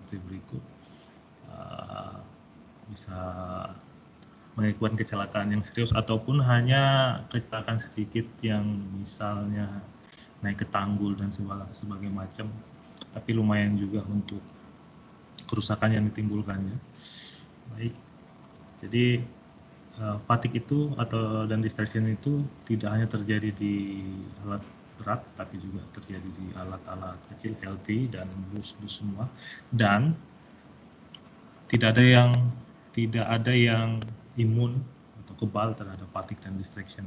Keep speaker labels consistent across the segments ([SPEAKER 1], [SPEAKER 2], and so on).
[SPEAKER 1] seperti berikut. Bisa mengakibatkan kecelakaan yang serius ataupun hanya kecelakaan sedikit yang misalnya naik ke tanggul dan sebagainya macam, tapi lumayan juga untuk kerusakan yang ditimbulkannya. Baik, jadi fatigue itu dan distraction itu tidak hanya terjadi di alat berat, tapi juga terjadi di alat-alat kecil, LV dan bus semua, dan tidak ada yang imun atau kebal terhadap fatigue dan distraction.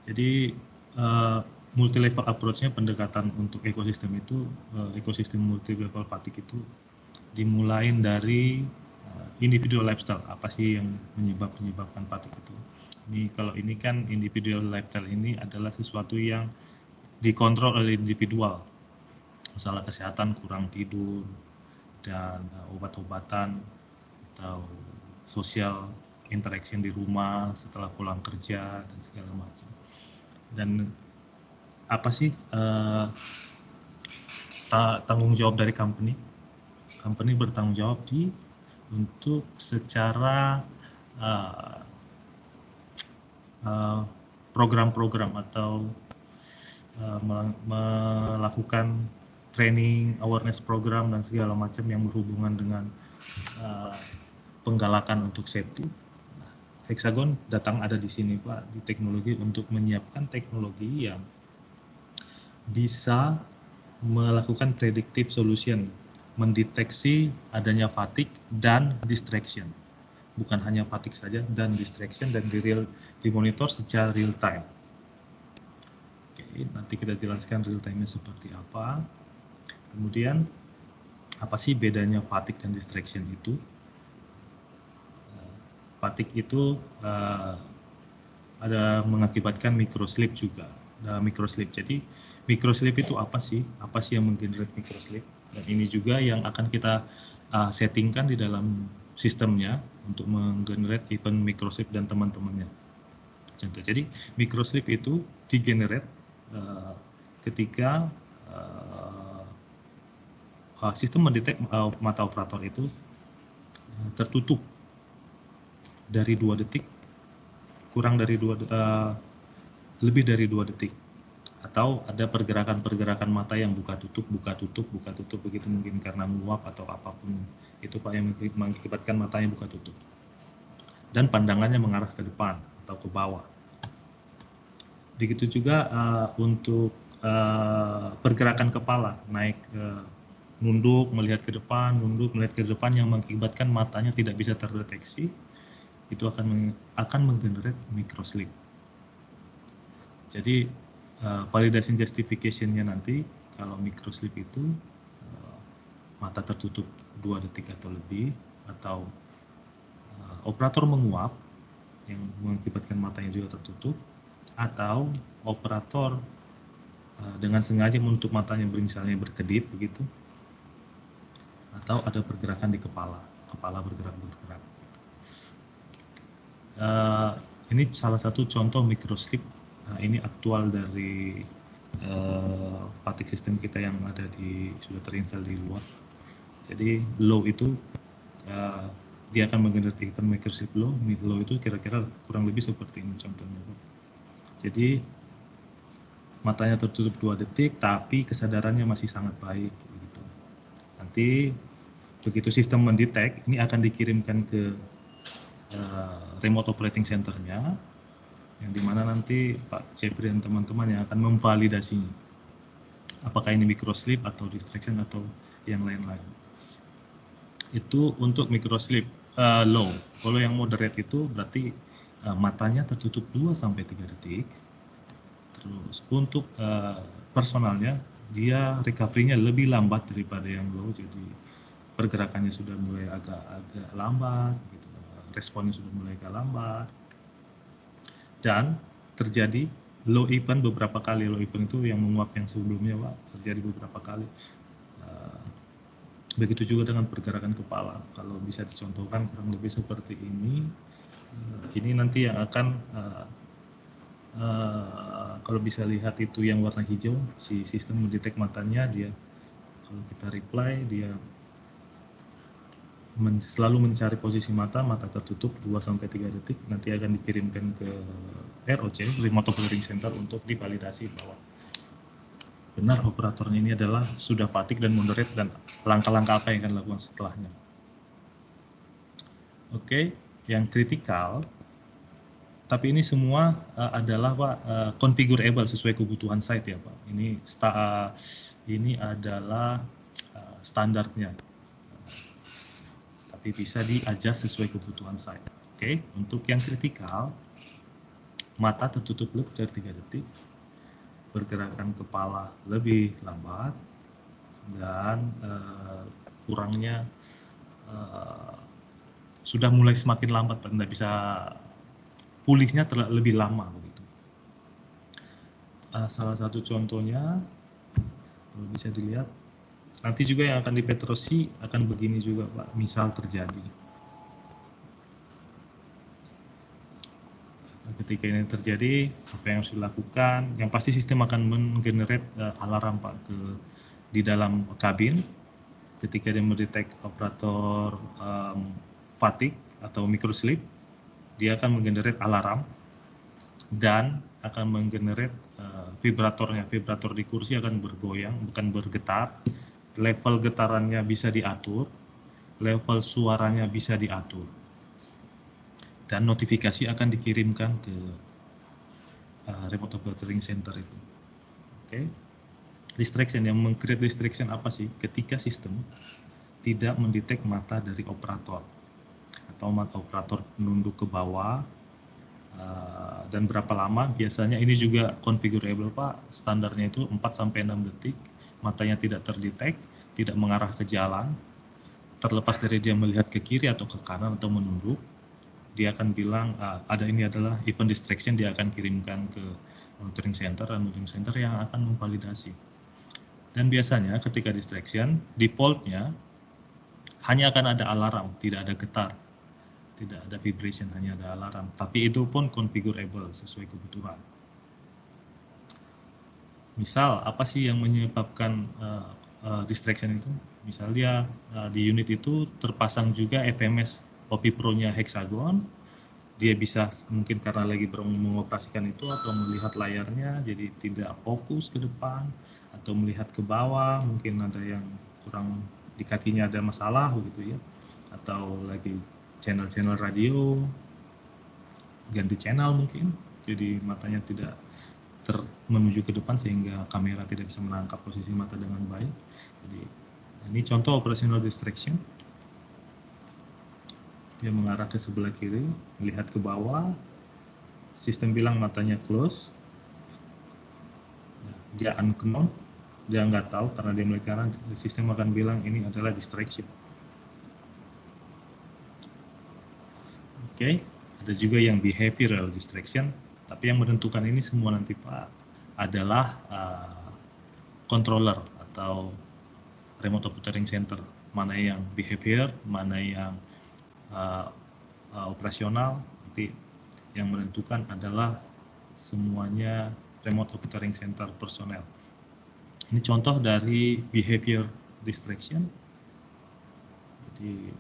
[SPEAKER 1] Jadi multi level approach-nya, pendekatan untuk ekosistem itu, ekosistem multi level fatigue itu dimulai dari individual lifestyle. Apa sih yang menyebabkan fatigue itu? Kalau ini kan individual lifestyle ini adalah sesuatu yang dikontrol oleh individual. Masalah kesehatan, kurang tidur, dan obat-obatan atau sosial interaction di rumah setelah pulang kerja dan segala macam. Dan apa sih tanggung jawab dari company? Company bertanggung jawab untuk secara program-program atau melakukan training, awareness program dan segala macam yang berhubungan dengan penggalakan untuk safety. Hexagon datang ada di sini Pak, di teknologi, untuk menyiapkan teknologi yang bisa melakukan predictive solution, mendeteksi adanya fatigue dan distraction. Bukan hanya fatigue saja, dan distraction, dan dimonitor secara real time. Oke, nanti kita jelaskan real time-nya seperti apa. Kemudian apa sih bedanya fatigue dan distraction itu? Fatigue itu ada mengakibatkan microsleep juga. Microsleep. Jadi microsleep itu apa sih? Apa sih yang menggenerate microsleep? Dan ini juga yang akan kita settingkan di dalam sistemnya untuk menggenerate event microsleep dan teman-temannya. Contoh, jadi microsleep itu digenerate ketika sistem mendetek mata operator itu tertutup dari 2 detik, lebih dari 2 detik, atau ada pergerakan mata yang buka tutup begitu, mungkin karena menguap atau apapun itu Pak, yang mengakibatkan matanya buka tutup, dan pandangannya mengarah ke depan atau ke bawah. Begitu juga untuk pergerakan kepala, naik nunduk melihat ke depan yang mengakibatkan matanya tidak bisa terdeteksi, itu akan menggenerate microsleep. Jadi validation justification-nya nanti kalau microsleep itu mata tertutup 2 detik atau lebih, atau operator menguap yang mengakibatkan matanya juga tertutup, atau operator dengan sengaja menutup matanya, misalnya berkedip begitu, atau ada pergerakan di kepala bergerak. Ini salah satu contoh microsleep. Ini aktual dari fatigue system kita yang ada sudah terinstall di luar. Jadi low itu dia akan menggenerate microsleep low itu kira-kira kurang lebih seperti ini contohnya. Jadi matanya tertutup 2 detik tapi kesadarannya masih sangat baik gitu. Nanti begitu sistem mendetek, ini akan dikirimkan ke remote operating center-nya, yang dimana nanti Pak Jeffrey dan teman-teman yang akan memvalidasinya, apakah ini microsleep atau distraction atau yang lain-lain. Itu untuk microsleep low. Kalau yang moderate itu berarti matanya tertutup 2-3 detik. Terus untuk personalnya, dia recovery-nya lebih lambat daripada yang low, jadi pergerakannya sudah mulai agak lambat gitu. Responnya sudah mulai agak lambat, dan terjadi low event beberapa kali. Low event itu yang menguap yang sebelumnya Pak, terjadi beberapa kali. Begitu juga dengan pergerakan kepala. Kalau bisa dicontohkan kurang lebih seperti ini. Ini nanti yang akan kalau bisa lihat itu yang warna hijau, si sistem mendetek matanya, dia Kalau kita reply, dia selalu mencari posisi mata tertutup 2-3 detik, nanti akan dikirimkan ke ROC, Remote Operating Center, untuk divalidasi bahwa benar operatornya ini adalah sudah fatigue dan moderate, dan langkah-langkah apa yang akan dilakukan setelahnya. Oke, yang kritikal, tapi ini semua adalah Pak configurable sesuai kebutuhan site ya Pak. Ini adalah standarnya, tapi bisa di-adjust sesuai kebutuhan site. Oke, untuk yang kritikal, mata tertutup lebih dari 3 detik, pergerakan kepala lebih lambat, dan kurangnya sudah mulai semakin lambat, Anda bisa pulihnya lebih lama begitu. Salah satu contohnya, kalau bisa dilihat, nanti juga yang akan dipetrosi akan begini juga Pak, misal terjadi. Ketika ini terjadi, apa yang harus dilakukan? Yang pasti sistem akan menggenerate alarm Pak di dalam kabin. Ketika dia mendetek operator fatigue atau microsleep, dia akan menggenerate alarm dan akan menggenerate vibratornya. Vibrator di kursi akan bergoyang, bukan bergetar. Level getarannya bisa diatur, level suaranya bisa diatur, dan notifikasi akan dikirimkan ke Remote Operating Center itu. Oke. Distraction, yang meng-create distraction apa sih? Ketika sistem tidak mendetek mata dari operator, atau operator menunduk ke bawah, dan berapa lama. Biasanya ini juga configurable Pak, standarnya itu 4-6 detik, matanya tidak terdetek, tidak mengarah ke jalan, terlepas dari dia melihat ke kiri atau ke kanan atau menunduk, dia akan bilang ini adalah event distraction, dia akan kirimkan ke monitoring center, dan monitoring center yang akan memvalidasi. Dan biasanya ketika distraction, defaultnya hanya akan ada alarm, tidak ada getar, tidak ada vibration, hanya ada alarm. Tapi itu pun configurable sesuai kebutuhan. Misal, apa sih yang menyebabkan distraction itu? Misal dia di unit itu terpasang juga FMS OP Pro-nya Hexagon, dia bisa mungkin karena lagi mengoperasikan itu atau melihat layarnya jadi tidak fokus ke depan, atau melihat ke bawah, mungkin ada yang kurang di kakinya ada masalah gitu ya, atau lagi channel-channel radio ganti channel mungkin, jadi matanya tidak menuju ke depan sehingga kamera tidak bisa menangkap posisi mata dengan baik. Jadi ini contoh operational distraction. Dia mengarah ke sebelah kiri, melihat ke bawah, sistem bilang matanya close, dia unknown, dia nggak tahu karena dia melihat kanan, sistem akan bilang ini adalah distraction. Oke, ada juga yang behavioral distraction, tapi yang menentukan ini semua nanti Pak adalah controller atau remote operating center, mana yang behavior, mana yang operasional. Nanti yang menentukan adalah semuanya remote operating center personel. Ini contoh dari behavior distraction. Jadi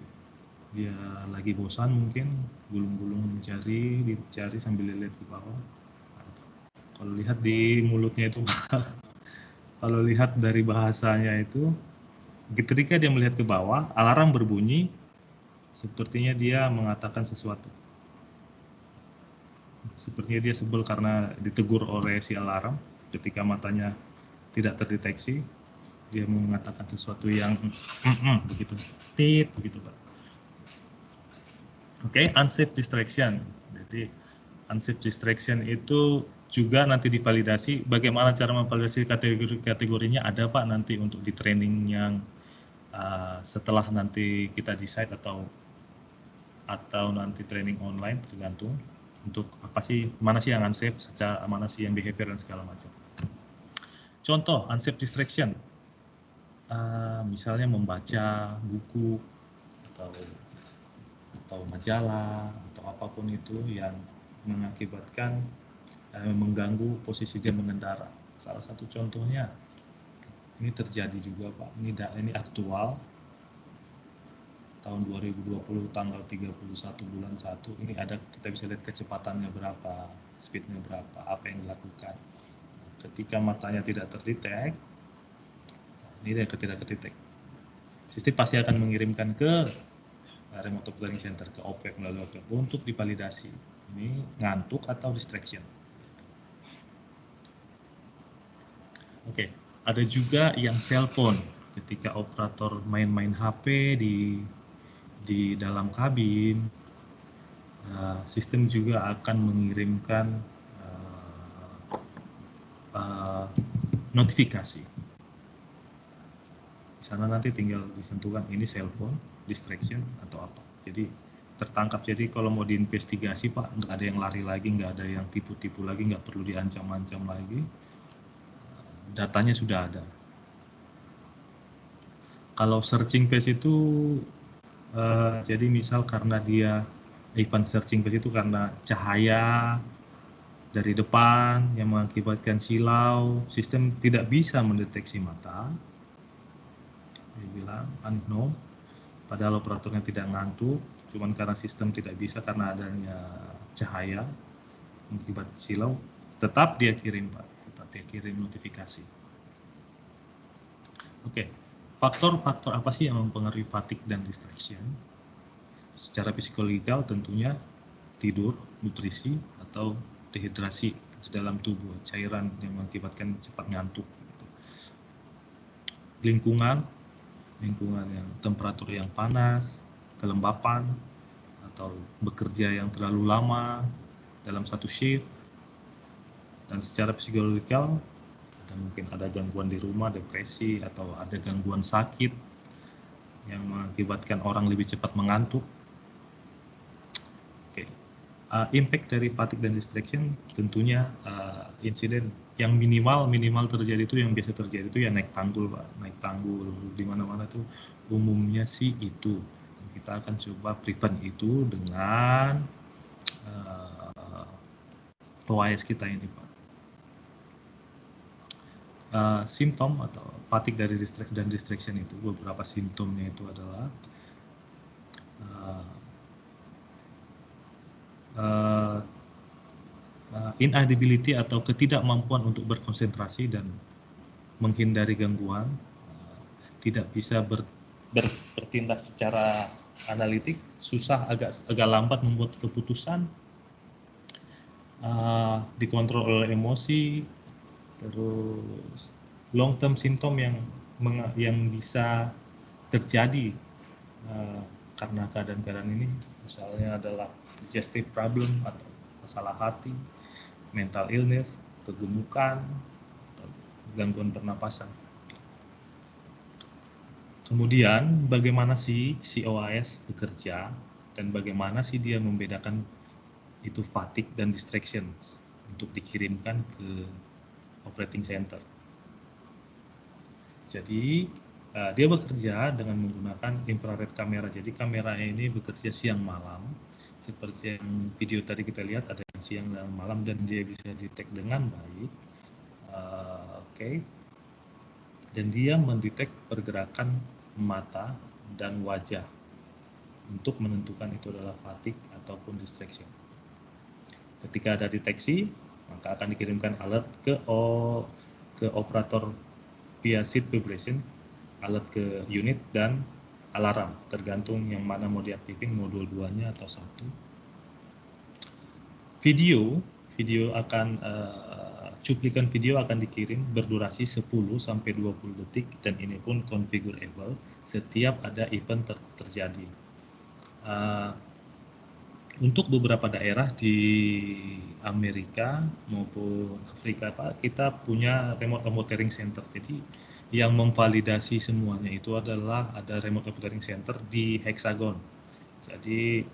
[SPEAKER 1] dia lagi bosan mungkin, gulung-gulung dicari sambil lihat ke bawah. Kalau lihat di mulutnya itu, kalau lihat dari bahasanya itu, ketika dia melihat ke bawah, alarm berbunyi, sepertinya dia mengatakan sesuatu. Sepertinya dia sebel karena ditegur oleh si alarm. Ketika matanya tidak terdeteksi, dia mengatakan sesuatu yang begitu, begitu Pak. Oke, unsafe distraction. Jadi unsafe distraction itu juga nanti divalidasi. Bagaimana cara memvalidasi kategorinya ada Pak nanti untuk di training yang setelah nanti kita di site atau nanti training online, tergantung untuk apa sih, mana sih yang unsafe, mana sih yang behavior dan segala macam. Contoh unsafe distraction, misalnya membaca buku atau majalah atau apapun itu yang mengakibatkan mengganggu posisi dia mengendara. Salah satu contohnya Ini terjadi juga Pak, ini aktual tahun 2020 tanggal 31 bulan 1, ini ada, kita bisa lihat kecepatannya berapa, speednya berapa, apa yang dilakukan. Ketika matanya tidak terdetek, ini dia tidak terdetek, sistem pasti akan mengirimkan ke remote operating center, ke OPEC melalui OPEC untuk divalidasi. Ini ngantuk atau distraction. Oke, ada juga yang cellphone. Ketika operator main-main HP di dalam kabin, sistem juga akan mengirimkan notifikasi. Di sana nanti tinggal disentuhkan ini cellphone, distraction atau apa. Jadi tertangkap. Jadi kalau mau diinvestigasi Pak, nggak ada yang lari lagi, nggak ada yang tipu-tipu lagi, nggak perlu diancam-ancam lagi. Datanya sudah ada. Kalau searching page itu jadi misal karena dia event searching page itu karena cahaya dari depan yang mengakibatkan silau, sistem tidak bisa mendeteksi mata. Dia bilang unknown, padahal operatornya tidak ngantuk, cuman karena sistem tidak bisa karena adanya cahaya mengakibat silau, tetap dia kirim Pak, tetap dia kirim notifikasi. Oke. Faktor-faktor apa sih yang mempengaruhi fatigue dan distraction? Secara psikologikal tentunya tidur, nutrisi, atau dehidrasi di dalam tubuh, cairan yang mengakibatkan cepat ngantuk. Lingkungan yang temperatur yang panas, kelembapan, atau bekerja yang terlalu lama dalam satu shift. Dan secara psikologikal, mungkin ada gangguan di rumah, depresi, atau ada gangguan sakit yang mengakibatkan orang lebih cepat mengantuk. Oke. Impact dari fatigue dan distraction tentunya insiden yang minimal terjadi itu, yang biasa terjadi itu ya naik tanggul Pak, naik tanggul di mana-mana tuh umumnya sih itu. Kita akan coba prevent itu dengan OAS kita ini Pak. Simptom atau fatigue dari distraction itu, beberapa simptomnya itu adalah inability atau ketidakmampuan untuk berkonsentrasi dan menghindari gangguan, tidak bisa bertindak secara analitik, susah, agak lambat membuat keputusan, dikontrol oleh emosi, terus long term symptom yang bisa terjadi karena keadaan-keadaan ini, misalnya adalah digestive problem atau masalah hati, mental illness, kegemukan, gangguan pernapasan. Kemudian bagaimana sih si OAS bekerja dan bagaimana sih dia membedakan itu fatigue dan distraction untuk dikirimkan ke operating center. Jadi dia bekerja dengan menggunakan infrared kamera. Jadi kamera ini bekerja siang malam. Seperti yang video tadi kita lihat, ada yang siang dan malam, dan dia bisa detect dengan baik. Oke. Dan dia mendetek pergerakan mata dan wajah untuk menentukan itu adalah fatigue ataupun distraction. Ketika ada deteksi, maka akan dikirimkan alert ke operator via seat vibration, alert ke unit dan alarm, tergantung yang mana mau diaktifin, modul 2-nya atau 1. Cuplikan video akan dikirim berdurasi 10-20 detik, dan ini pun configurable setiap ada event terjadi. Untuk beberapa daerah di Amerika maupun Afrika Pak, kita punya remote operating center. Jadi yang memvalidasi semuanya itu adalah ada remote operating center di Hexagon. Jadi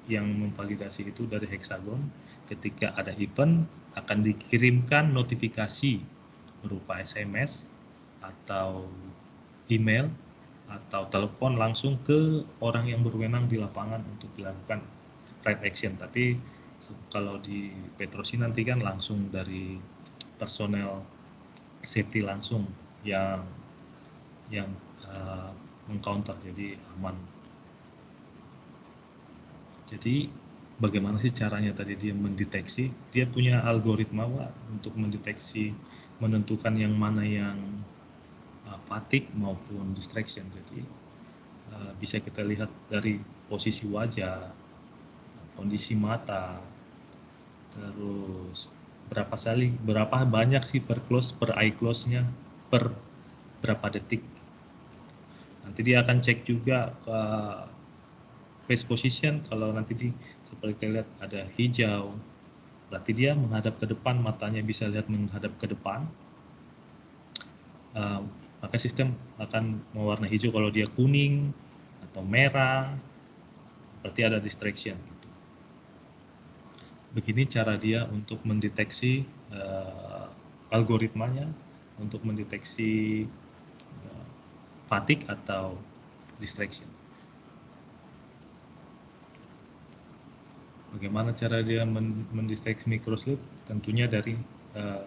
[SPEAKER 1] yang memvalidasi itu dari Hexagon. Ketika ada event akan dikirimkan notifikasi berupa SMS atau email atau telepon langsung ke orang yang berwenang di lapangan untuk dilakukan right action. Tapi kalau di Petrosi nanti kan langsung dari personel safety langsung yang yang mengcounter, jadi aman. Jadi bagaimana sih caranya tadi dia mendeteksi? Dia punya algoritma Pak untuk mendeteksi, menentukan yang mana yang fatigue maupun distraction. Jadi bisa kita lihat dari posisi wajah, kondisi mata, terus berapa banyak sih per eye close-nya per berapa detik. Nanti dia akan cek juga ke face position. Kalau nanti seperti kita lihat ada hijau, berarti dia menghadap ke depan, matanya bisa lihat menghadap ke depan. Maka sistem akan mewarna hijau. Kalau dia kuning atau merah, berarti ada distraction. Begini cara dia untuk mendeteksi algoritmanya untuk mendeteksi fatigue atau distraction. Bagaimana cara dia mendeteksi microsleep? Tentunya dari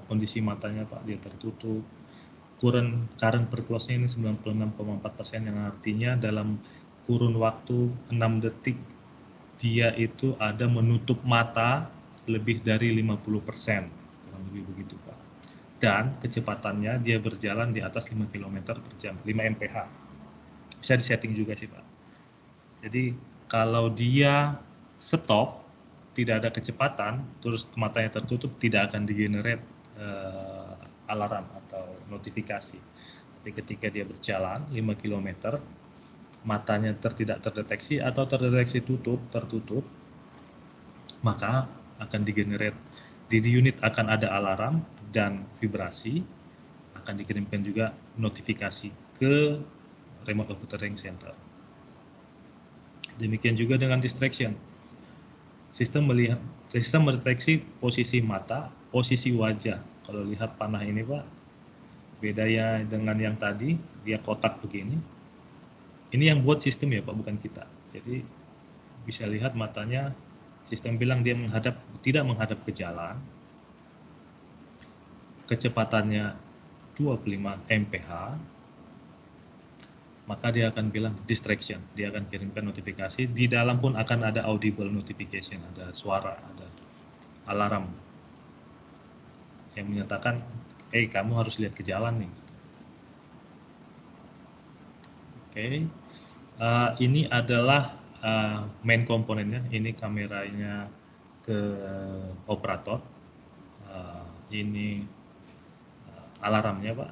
[SPEAKER 1] kondisi matanya Pak, dia tertutup. Current per close-nya ini 96,4%, yang artinya dalam kurun waktu 6 detik dia itu ada menutup mata lebih dari 50%, kurang lebih begitu Pak. Dan kecepatannya dia berjalan di atas 5 km per jam, 5 mph. Bisa disetting juga sih Pak. Jadi kalau dia stop, tidak ada kecepatan, terus matanya tertutup, tidak akan digenerate alarm atau notifikasi. Tapi ketika dia berjalan 5 km, matanya tidak terdeteksi atau terdeteksi tertutup, maka akan digenerate di unit, akan ada alarm dan vibrasi, akan dikirimkan juga notifikasi ke remote operating center. Demikian juga dengan distraction. Sistem mendeteksi posisi mata, posisi wajah. Kalau lihat panah ini Pak, bedanya dengan yang tadi, dia kotak begini. Ini yang buat sistem ya Pak, bukan kita. Jadi bisa lihat matanya, sistem bilang dia tidak menghadap ke jalan, kecepatannya 25 mph, maka dia akan bilang distraction. Dia akan kirimkan notifikasi. Di dalam pun akan ada audible notification, ada suara, ada alarm yang menyatakan, kamu harus lihat ke jalan nih. Oke, ini adalah main komponennya. Ini kameranya ke operator. Ini alarmnya Pak.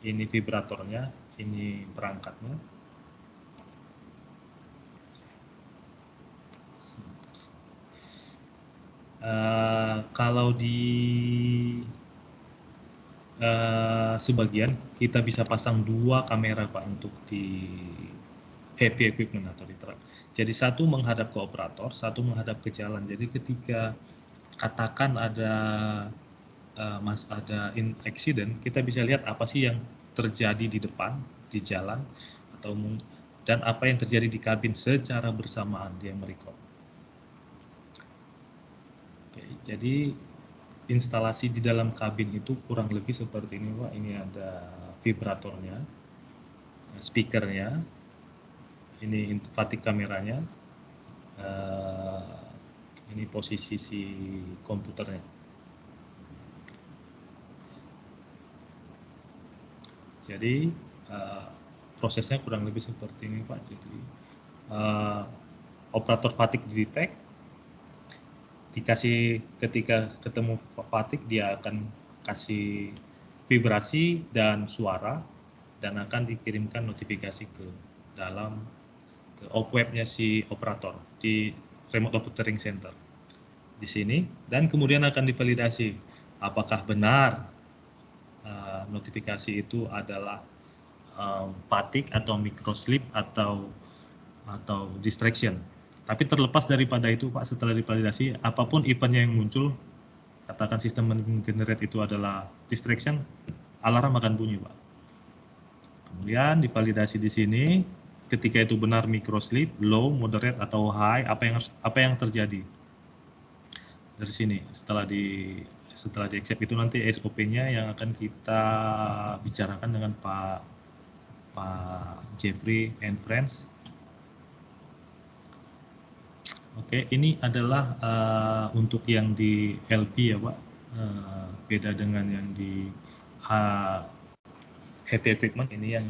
[SPEAKER 1] Ini vibratornya. Ini perangkatnya. Kalau di sebagian kita bisa pasang 2 kamera Pak untuk di heavy equipment atau di truk. Jadi satu menghadap ke operator, satu menghadap ke jalan. Jadi ketika katakan ada accident, kita bisa lihat apa sih yang terjadi di depan, di jalan, dan apa yang terjadi di kabin secara bersamaan dia merekod. Oke, jadi instalasi di dalam kabin itu kurang lebih seperti ini Pak. Ini ada vibratornya, speakernya, ini fatigue kameranya, ini posisi si komputernya. Jadi prosesnya kurang lebih seperti ini Pak. Jadi operator fatigue detect, dikasih, ketika ketemu fatigue dia akan kasih vibrasi dan suara, dan akan dikirimkan notifikasi ke dalam webnya si operator di remote operating center di sini, dan kemudian akan divalidasi apakah benar notifikasi itu adalah fatigue atau microsleep atau distraction. Tapi terlepas daripada itu Pak, setelah divalidasi, apapun eventnya yang muncul, katakan sistem generate itu adalah distraction, alarm akan bunyi Pak. Kemudian divalidasi di sini, ketika itu benar microsleep, low, moderate atau high, apa yang terjadi dari sini. Setelah di accept itu nanti SOP-nya yang akan kita bicarakan dengan Pak Pak Jeffrey and Friends. Oke, ini adalah untuk yang di LP ya Pak, beda dengan yang di heavy equipment. Ini yang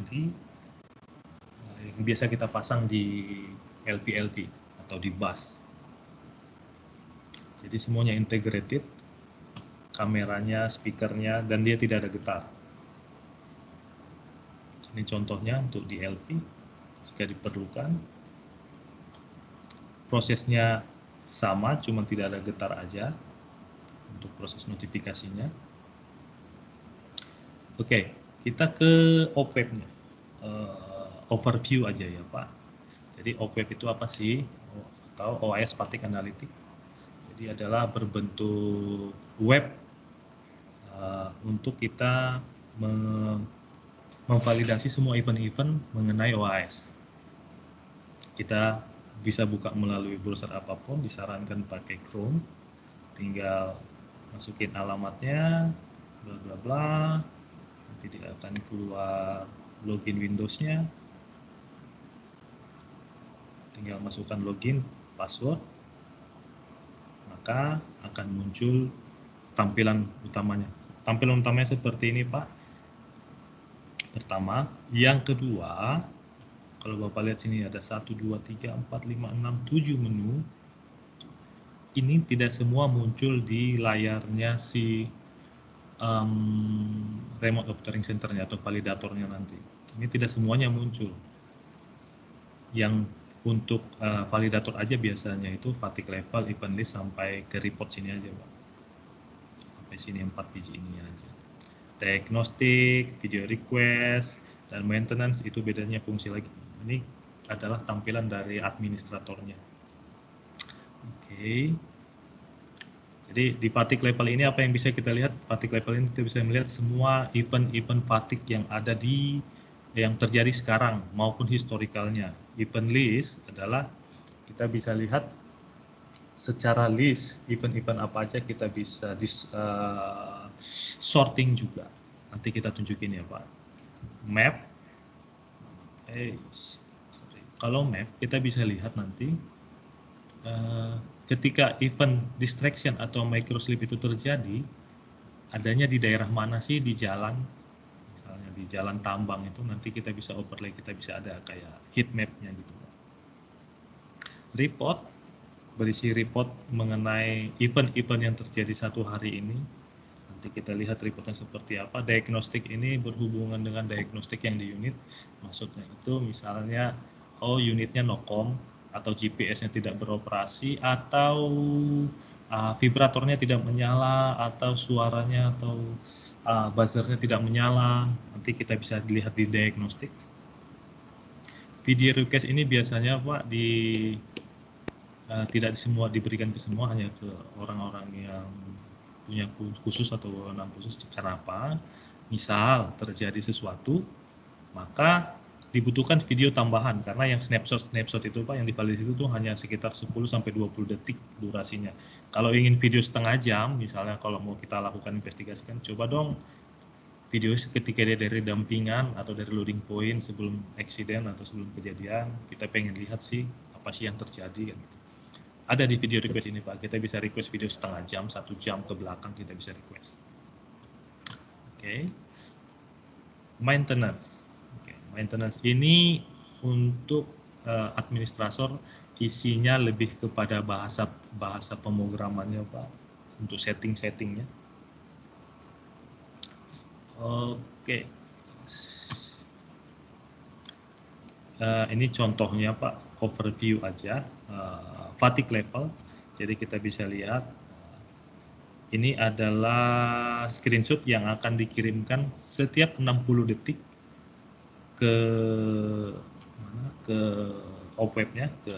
[SPEAKER 1] yang biasa kita pasang di LP atau di bus. Jadi semuanya integrated, kameranya, speakernya, dan dia tidak ada getar. Ini contohnya untuk di LP jika diperlukan. Prosesnya sama, cuma tidak ada getar aja untuk proses notifikasinya. Oke, kita ke OPEP-nya. Overview aja ya Pak. Jadi OPEP itu apa sih? Atau OS Fatigue Analytics. Jadi adalah berbentuk web untuk kita memvalidasi semua event-event mengenai OAS. Kita bisa buka melalui browser apapun, disarankan pakai Chrome, tinggal masukin alamatnya, bla bla bla, nanti dia akan keluar login Windows-nya, tinggal masukkan login, password, maka akan muncul tampilan utamanya. Tampilan utamanya seperti ini Pak. Pertama, yang kedua, kalau Bapak lihat sini ada 1, 2, 3, 4, 5, 6, 7 menu. Ini tidak semua muncul di layarnya si remote operating center-nya atau validatornya nanti. Ini tidak semuanya muncul. Yang untuk validator aja biasanya itu fatigue level, event list sampai ke report sini aja Pak. Sampai sini 4 biji ini aja. Diagnostic, video request, dan maintenance itu bedanya fungsi lagi. Ini adalah tampilan dari administratornya. Oke. Jadi di fatigue level ini apa yang bisa kita lihat? Fatigue level ini kita bisa melihat semua event-event fatigue yang ada yang terjadi sekarang maupun historicalnya. Event list adalah kita bisa lihat secara list event-event apa aja kita bisa sorting juga. Nanti kita tunjukin ya Pak. Map. Kalau map kita bisa lihat nanti ketika event distraction atau microslip itu terjadi, adanya di daerah mana sih di jalan, misalnya di jalan tambang itu nanti kita bisa overlay, kita bisa ada kayak heat map-nya gitu. Report, berisi report mengenai event-event yang terjadi satu hari ini. Nanti kita lihat reportnya seperti apa. Diagnostik ini berhubungan dengan diagnostik yang di unit. Maksudnya itu misalnya, unitnya nokom, atau GPS-nya tidak beroperasi, atau vibratornya tidak menyala, atau suaranya atau buzzernya tidak menyala. Nanti kita bisa dilihat di diagnostik. Video request ini biasanya Pak tidak semua diberikan ke semua, hanya ke orang-orang yang punya khusus atau wewenang khusus. Kenapa? Misal terjadi sesuatu, maka dibutuhkan video tambahan karena yang snapshot itu Pak yang divalidasi itu tuh hanya sekitar 10-20 detik durasinya. Kalau ingin video setengah jam, misalnya kalau mau kita lakukan investigasikan, coba dong video ketika dia dari dampingan atau dari loading point sebelum eksiden atau sebelum kejadian, kita pengen lihat sih apa sih yang terjadi kan gitu. Ada di video request ini Pak, kita bisa request video setengah jam, 1 jam ke belakang kita bisa request. Oke. Maintenance. Maintenance ini untuk administrator isinya lebih kepada bahasa pemrogramannya Pak, untuk setting-settingnya. Oke. Ini contohnya Pak, overview aja, fatigue level. Jadi kita bisa lihat ini adalah screenshot yang akan dikirimkan setiap 60 detik ke OPEP-nya, ke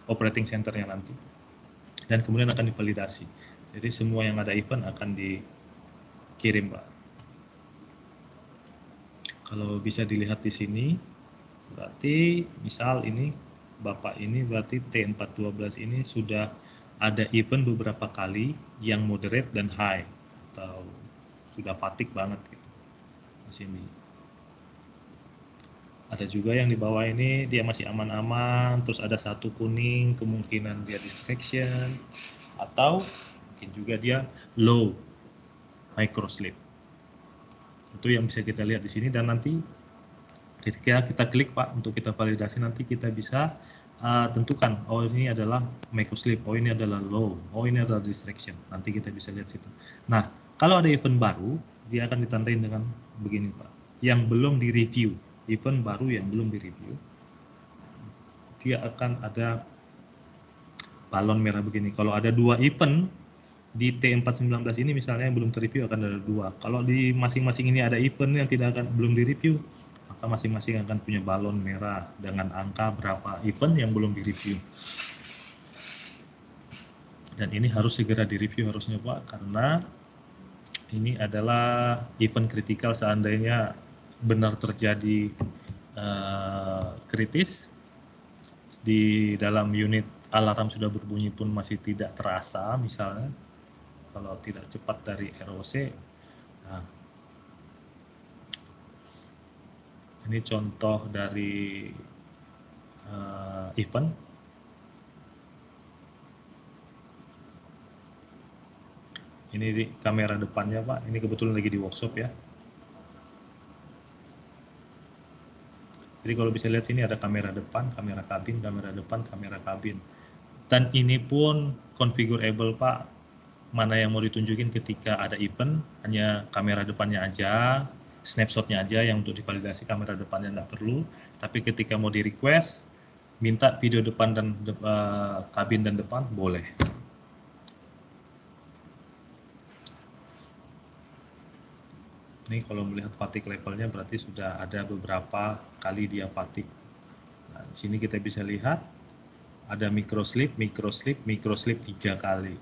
[SPEAKER 1] operating center-nya nanti, dan kemudian akan divalidasi. Jadi semua yang ada event akan dikirim Pak. Kalau bisa dilihat di sini, berarti misal ini Bapak ini berarti T412 ini sudah ada event beberapa kali yang moderate dan high, atau sudah fatigue banget gitu di sini. Ada juga yang di bawah ini dia masih aman-aman, terus ada satu kuning, kemungkinan dia distraction, atau mungkin juga dia low microslip. Itu yang bisa kita lihat di sini, dan nanti ketika kita klik Pak untuk kita validasi, nanti kita bisa tentukan, oh ini adalah microslip, oh ini adalah low, oh ini adalah distraction. Nanti kita bisa lihat situ. Nah, kalau ada event baru, dia akan ditandain dengan begini Pak, yang belum direview. Event baru yang belum direview, dia akan ada balon merah begini. Kalau ada 2 event di T419 ini misalnya yang belum terreview, akan ada 2. Kalau di masing-masing ini ada event yang belum direview, maka masing-masing akan punya balon merah dengan angka berapa event yang belum direview. Dan ini harus segera direview harusnya Pak, karena ini adalah event kritikal. Seandainya benar terjadi kritis, di dalam unit alarm sudah berbunyi pun masih tidak terasa, misalnya kalau tidak cepat dari ROC. Nah, ini contoh dari event. Ini di kamera depannya Pak, ini kebetulan lagi di workshop ya. Jadi kalau bisa lihat sini ada kamera depan, kamera kabin, kamera depan, kamera kabin. Dan ini pun configurable Pak, mana yang mau ditunjukin ketika ada event, hanya kamera depannya aja, snapshotnya aja yang untuk divalidasi, kamera depannya nggak perlu. Tapi ketika mau di request, minta video depan dan kabin dan depan, boleh. Ini kalau melihat fatigue levelnya berarti sudah ada beberapa kali dia fatigue. Nah, di sini kita bisa lihat ada microslip, microslip, microslip 3 kali.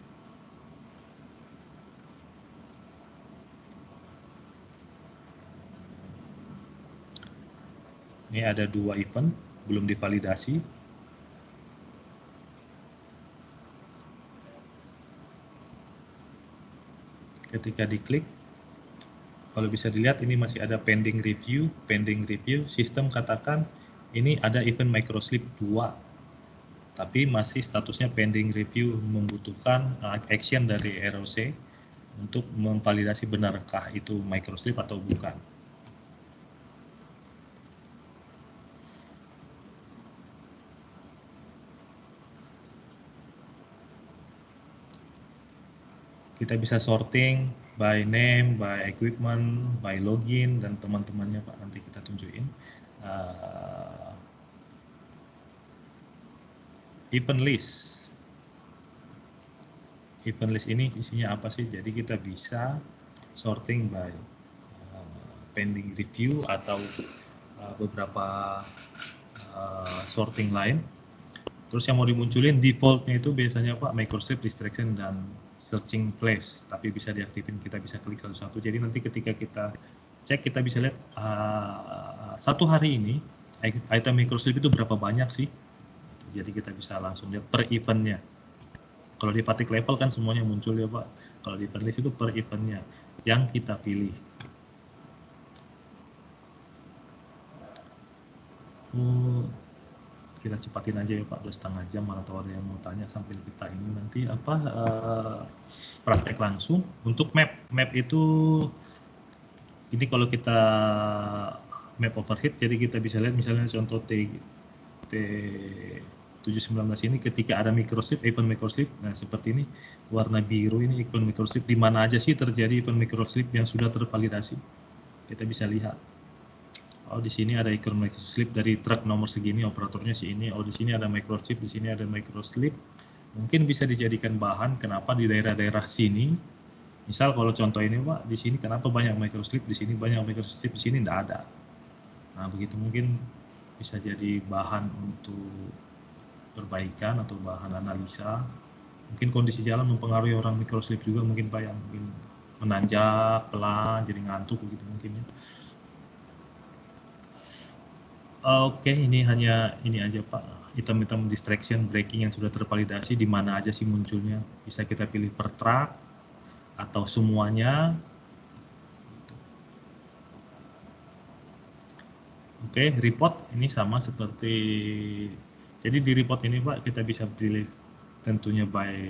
[SPEAKER 1] Ini ada 2 event belum divalidasi. Ketika diklik, kalau bisa dilihat ini masih ada pending review, sistem katakan ini ada event microslip 2, tapi masih statusnya pending review, membutuhkan action dari ROC untuk memvalidasi benarkah itu microslip atau bukan. Kita bisa sorting by name, by equipment, by login, dan teman-temannya Pak, nanti kita tunjukin. Event list. Event list ini isinya apa sih? Jadi kita bisa sorting by pending review atau beberapa sorting lain. Terus yang mau dimunculin defaultnya itu biasanya Pak microslip, distraction, dan searching place, tapi bisa diaktifin, kita bisa klik satu-satu. Jadi nanti ketika kita cek, kita bisa lihat satu hari ini item microslip itu berapa banyak sih. Jadi kita bisa langsung lihat per eventnya. Kalau di fatigue level kan semuanya muncul ya Pak. Kalau di event list itu per eventnya yang kita pilih. Kita cepatin aja ya Pak, 2,5 jam, mana tahu ada yang mau tanya sambil kita ini nanti praktek langsung. Untuk map itu, ini kalau kita map overhead, jadi kita bisa lihat misalnya contoh T719 ini ketika ada microslip, event microslip, nah seperti ini warna biru ini event microslip, di mana aja sih terjadi event microslip yang sudah tervalidasi, kita bisa lihat. Oh, di sini ada ikon microslip dari truk nomor segini, operatornya si ini. Oh, di sini ada microslip, di sini ada microslip. Mungkin bisa dijadikan bahan kenapa di daerah-daerah sini. Misal kalau contoh ini Pak, di sini kenapa banyak microslip, di sini banyak microslip, di sini tidak ada. Nah, begitu mungkin bisa jadi bahan untuk perbaikan atau bahan analisa. Mungkin kondisi jalan mempengaruhi orang microslip juga mungkin Pak, yang mungkin menanjak pelan, jadi ngantuk begitu mungkin ya. Oke, ini hanya ini aja Pak, item-item distraction braking yang sudah tervalidasi di mana aja sih munculnya. Bisa kita pilih per track atau semuanya. Oke, report ini sama seperti, jadi di report ini Pak kita bisa pilih tentunya by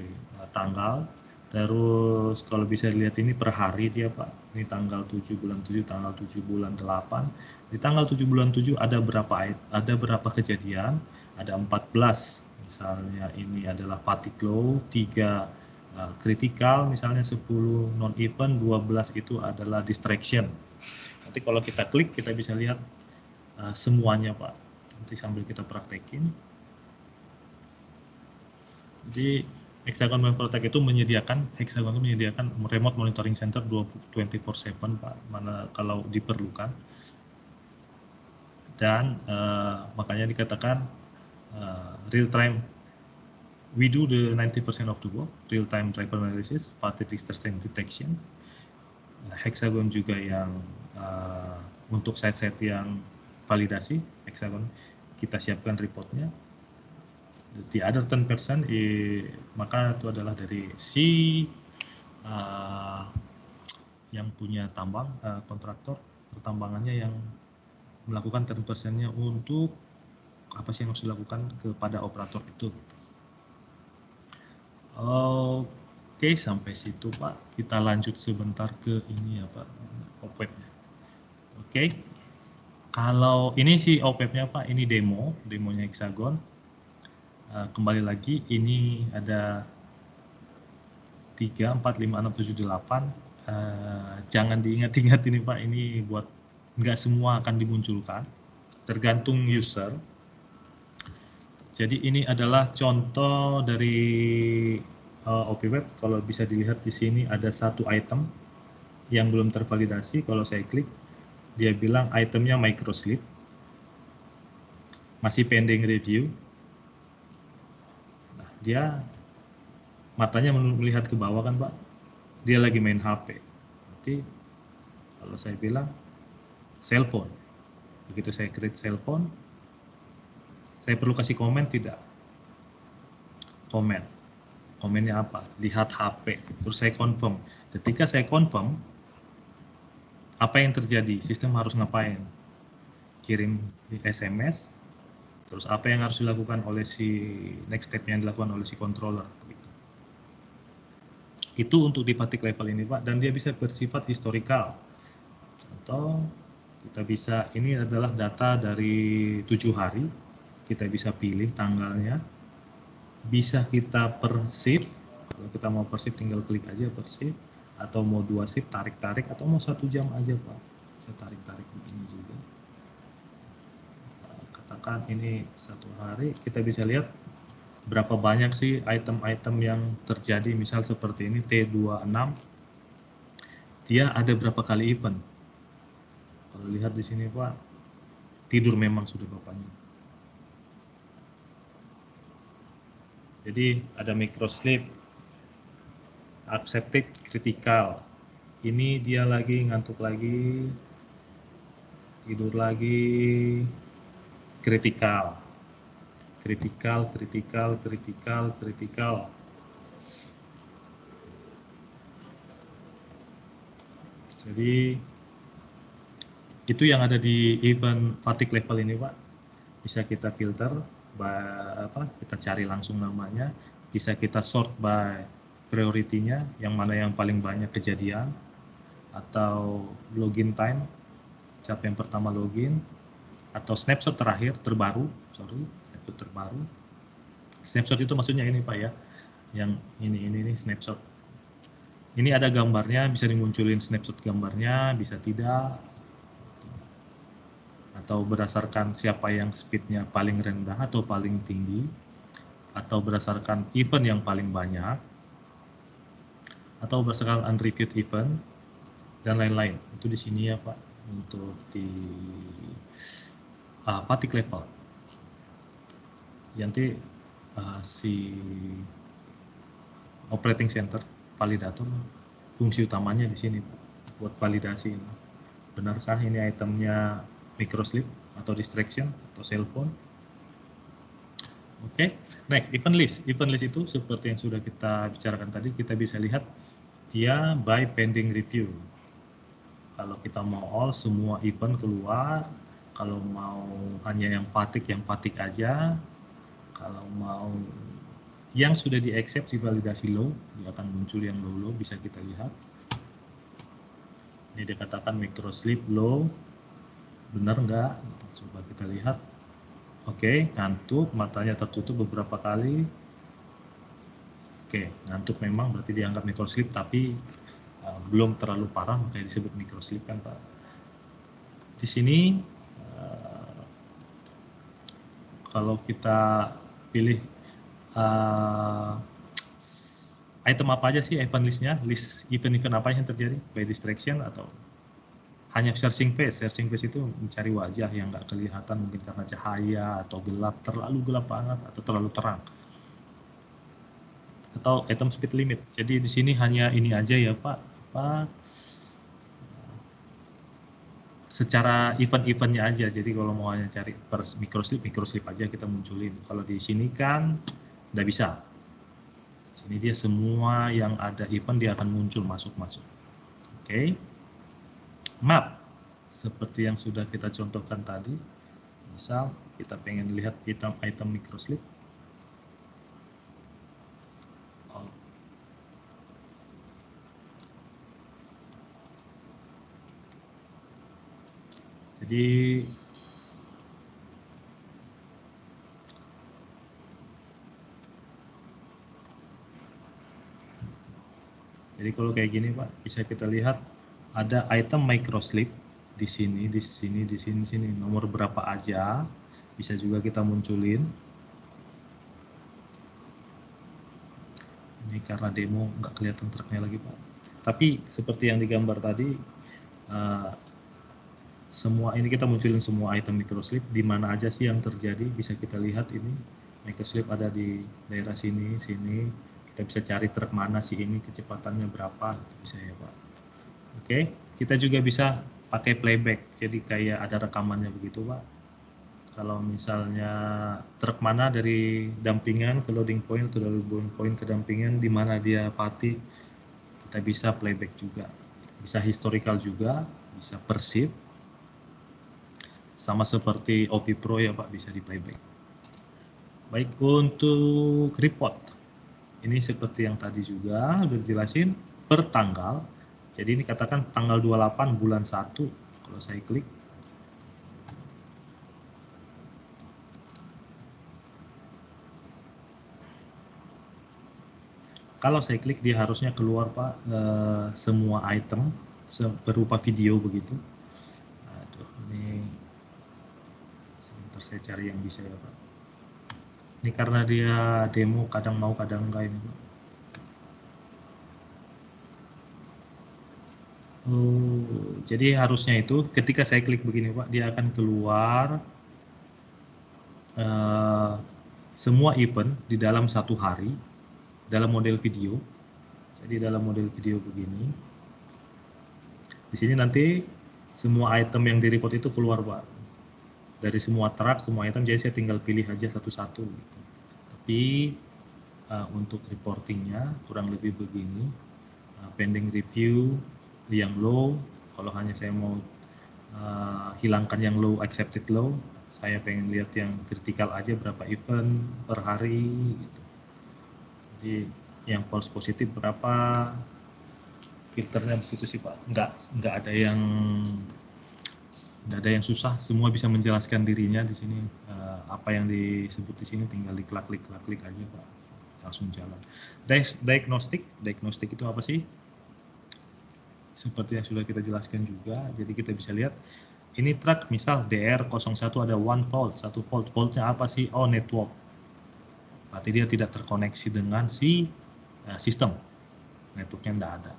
[SPEAKER 1] tanggal, terus kalau bisa dilihat ini per hari dia Pak, ini tanggal 7 bulan 7, tanggal 7 bulan 8, di tanggal 7 bulan 7 ada berapa kejadian, ada 14, misalnya ini adalah fatigue low, 3 kritikal, misalnya 10 non event, 12 itu adalah distraction. Nanti kalau kita klik kita bisa lihat semuanya Pak, nanti sambil kita praktekin. Jadi Hexagon Protect itu menyediakan, Hexagon itu menyediakan remote monitoring center 24/7 Pak, mana kalau diperlukan. Dan makanya dikatakan real time, we do the 90% of the work, real time driver analysis, fatigue distraction detection. Hexagon juga yang untuk site-site yang validasi, Hexagon kita siapkan reportnya. The other 10% maka itu adalah dari si yang punya tambang, kontraktor pertambangannya yang melakukan 10%-nya untuk apa sih yang harus dilakukan kepada operator itu. Oke, sampai situ Pak. Kita lanjut sebentar ke ini ya Pak, OPEP-nya. Oke. Kalau ini sih OPEP-nya Pak, ini demonya Hexagon. Kembali lagi, ini ada 3, 4, 5, 6, 7, 8. Jangan diingat-ingat ini Pak, ini buat nggak semua akan dimunculkan, tergantung user. Jadi ini adalah contoh dari OPWeb. Kalau bisa dilihat di sini ada satu item yang belum tervalidasi. Kalau saya klik, dia bilang itemnya microslip, masih pending review. Nah, dia matanya melihat ke bawah kan Pak, dia lagi main HP. Nanti kalau saya bilang cellphone, begitu saya create cellphone, saya perlu kasih komen tidak? Komennya apa? Lihat HP, terus saya confirm. Ketika saya confirm, apa yang terjadi? Sistem harus ngapain? Kirim SMS, terus apa yang harus dilakukan oleh si next step yang dilakukan oleh si controller. Itu untuk di fatigue level ini Pak, dan dia bisa bersifat historical. Contoh, kita bisa, ini adalah data dari 7 hari, kita bisa pilih tanggalnya, bisa kita per shift. Kalau kita mau per shift tinggal klik aja per shift, atau mau 2 shift tarik-tarik, atau mau 1 jam aja Pak, bisa tarik-tarik begini juga. Katakan ini 1 hari, kita bisa lihat berapa banyak sih item-item yang terjadi. Misal seperti ini T26, dia ada berapa kali event. Kalau lihat di sini Pak, tidur memang sudah bapaknya. Jadi ada microslip, abseptic, critical. Ini dia lagi ngantuk lagi, tidur lagi, critical. Jadi itu yang ada di event fatigue level ini Pak. Bisa kita filter, kita cari langsung namanya, bisa kita sort by priority-nya, yang mana yang paling banyak kejadian, atau login time, siapa yang pertama login, atau snapshot terbaru. Snapshot itu maksudnya ini Pak ya, yang ini snapshot. Ini ada gambarnya, bisa dimunculin snapshot gambarnya, bisa tidak, atau berdasarkan siapa yang speednya paling rendah atau paling tinggi, atau berdasarkan event yang paling banyak, atau berdasarkan unreviewed event, dan lain-lain. Itu di sini ya Pak, untuk di fatigue level. Nanti si operating center validator fungsi utamanya di sini Pak, buat validasi. Benarkah ini itemnya microslip atau distraction atau cellphone? Oke, next event list. Event list itu seperti yang sudah kita bicarakan tadi, kita bisa lihat dia by pending review. Kalau kita mau all semua event keluar, Kalau mau hanya yang fatigue aja. Kalau mau yang sudah di accept divalidasi low, dia akan muncul yang low bisa kita lihat. Ini dikatakan micro sleep low, benar nggak? Coba kita lihat. Oke, ngantuk, matanya tertutup beberapa kali. Oke, ngantuk memang berarti dianggap micro sleep, tapi belum terlalu parah, makanya disebut micro sleep kan Pak. Di sini kalau kita pilih item apa aja sih event listnya, list event-event apa yang terjadi by distraction atau hanya searching face itu mencari wajah yang nggak kelihatan mungkin karena cahaya atau gelap, terlalu gelap banget atau terlalu terang, atau item speed limit. Jadi di sini hanya ini aja ya Pak, secara event-eventnya aja. Jadi kalau mau hanya cari per microslip aja kita munculin. Kalau di sini kan nggak bisa. Sini dia semua yang ada event dia akan muncul masuk. Oke. Map seperti yang sudah kita contohkan tadi. Misal kita pengen lihat item microslip. Jadi kalau kayak gini Pak, bisa kita lihat ada item microslip di sini, nomor berapa aja, bisa juga kita munculin. Ini karena demo nggak kelihatan truknya lagi Pak. Tapi seperti yang digambar tadi, semua ini kita munculin semua item microslip, di mana aja sih yang terjadi, bisa kita lihat ini microslip ada di daerah sini, kita bisa cari truk mana sih ini, kecepatannya berapa, bisa ya Pak. Oke, kita juga bisa pakai playback, jadi kayak ada rekamannya begitu Pak. Kalau misalnya truk mana dari dampingan ke loading point atau dari loading point ke dampingan, di mana dia fatigue, kita bisa playback juga. Bisa historical juga, bisa persib, sama seperti OP Pro ya Pak, bisa di playback. Baik, untuk report, ini seperti yang tadi juga udah dijelasin, per tanggal. Jadi ini katakan tanggal 28 bulan 1, kalau saya klik. Kalau saya klik dia harusnya keluar Pak, semua item berupa video begitu. Aduh, ini sebentar saya cari yang bisa ya Pak. Ini karena dia demo kadang mau kadang enggak ini Pak. Jadi harusnya itu ketika saya klik begini Pak, dia akan keluar semua event di dalam satu hari dalam model video. Jadi dalam model video begini, di sini nanti semua item yang di report itu keluar Pak, dari semua truk, semua item. Jadi saya tinggal pilih aja satu-satu gitu. Tapi untuk reportingnya kurang lebih begini, pending review yang low, kalau hanya saya mau hilangkan yang low, accepted low, saya pengen lihat yang vertikal aja berapa event per hari gitu. Jadi yang false positif berapa, filternya begitu sih Pak. Nggak ada yang susah, semua bisa menjelaskan dirinya di sini. Apa yang disebut di sini tinggal diklik aja Pak, langsung jalan. Diagnostik itu apa sih? Seperti yang sudah kita jelaskan juga, jadi kita bisa lihat ini truk misal DR01 ada 1 volt, 1 volt, voltnya apa sih? Oh, network, berarti dia tidak terkoneksi dengan si sistem, networknya tidak ada.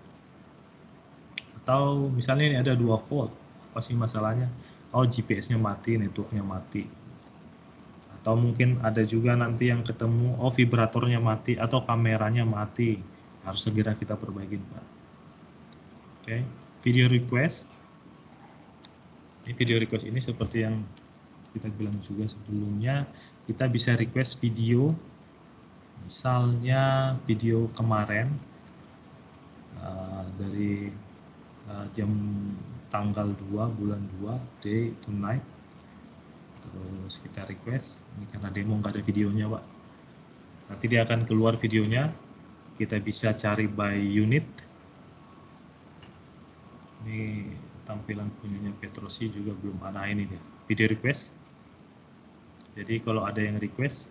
[SPEAKER 1] Atau misalnya ini ada 2 volt, apa sih masalahnya? Oh, GPS-nya mati, networknya mati. Atau mungkin ada juga nanti yang ketemu, oh vibratornya mati atau kameranya mati, harus segera kita perbaikin Pak. Oke, video request. Ini video request ini seperti yang kita bilang juga sebelumnya, kita bisa request video, misalnya video kemarin dari jam tanggal 2 bulan 2 day to night, terus kita request. Ini karena demo nggak ada videonya, Pak. Nanti dia akan keluar videonya, kita bisa cari by unit. Ini tampilan punyanya Petrosi juga belum ada, ini dia, video request. Jadi kalau ada yang request,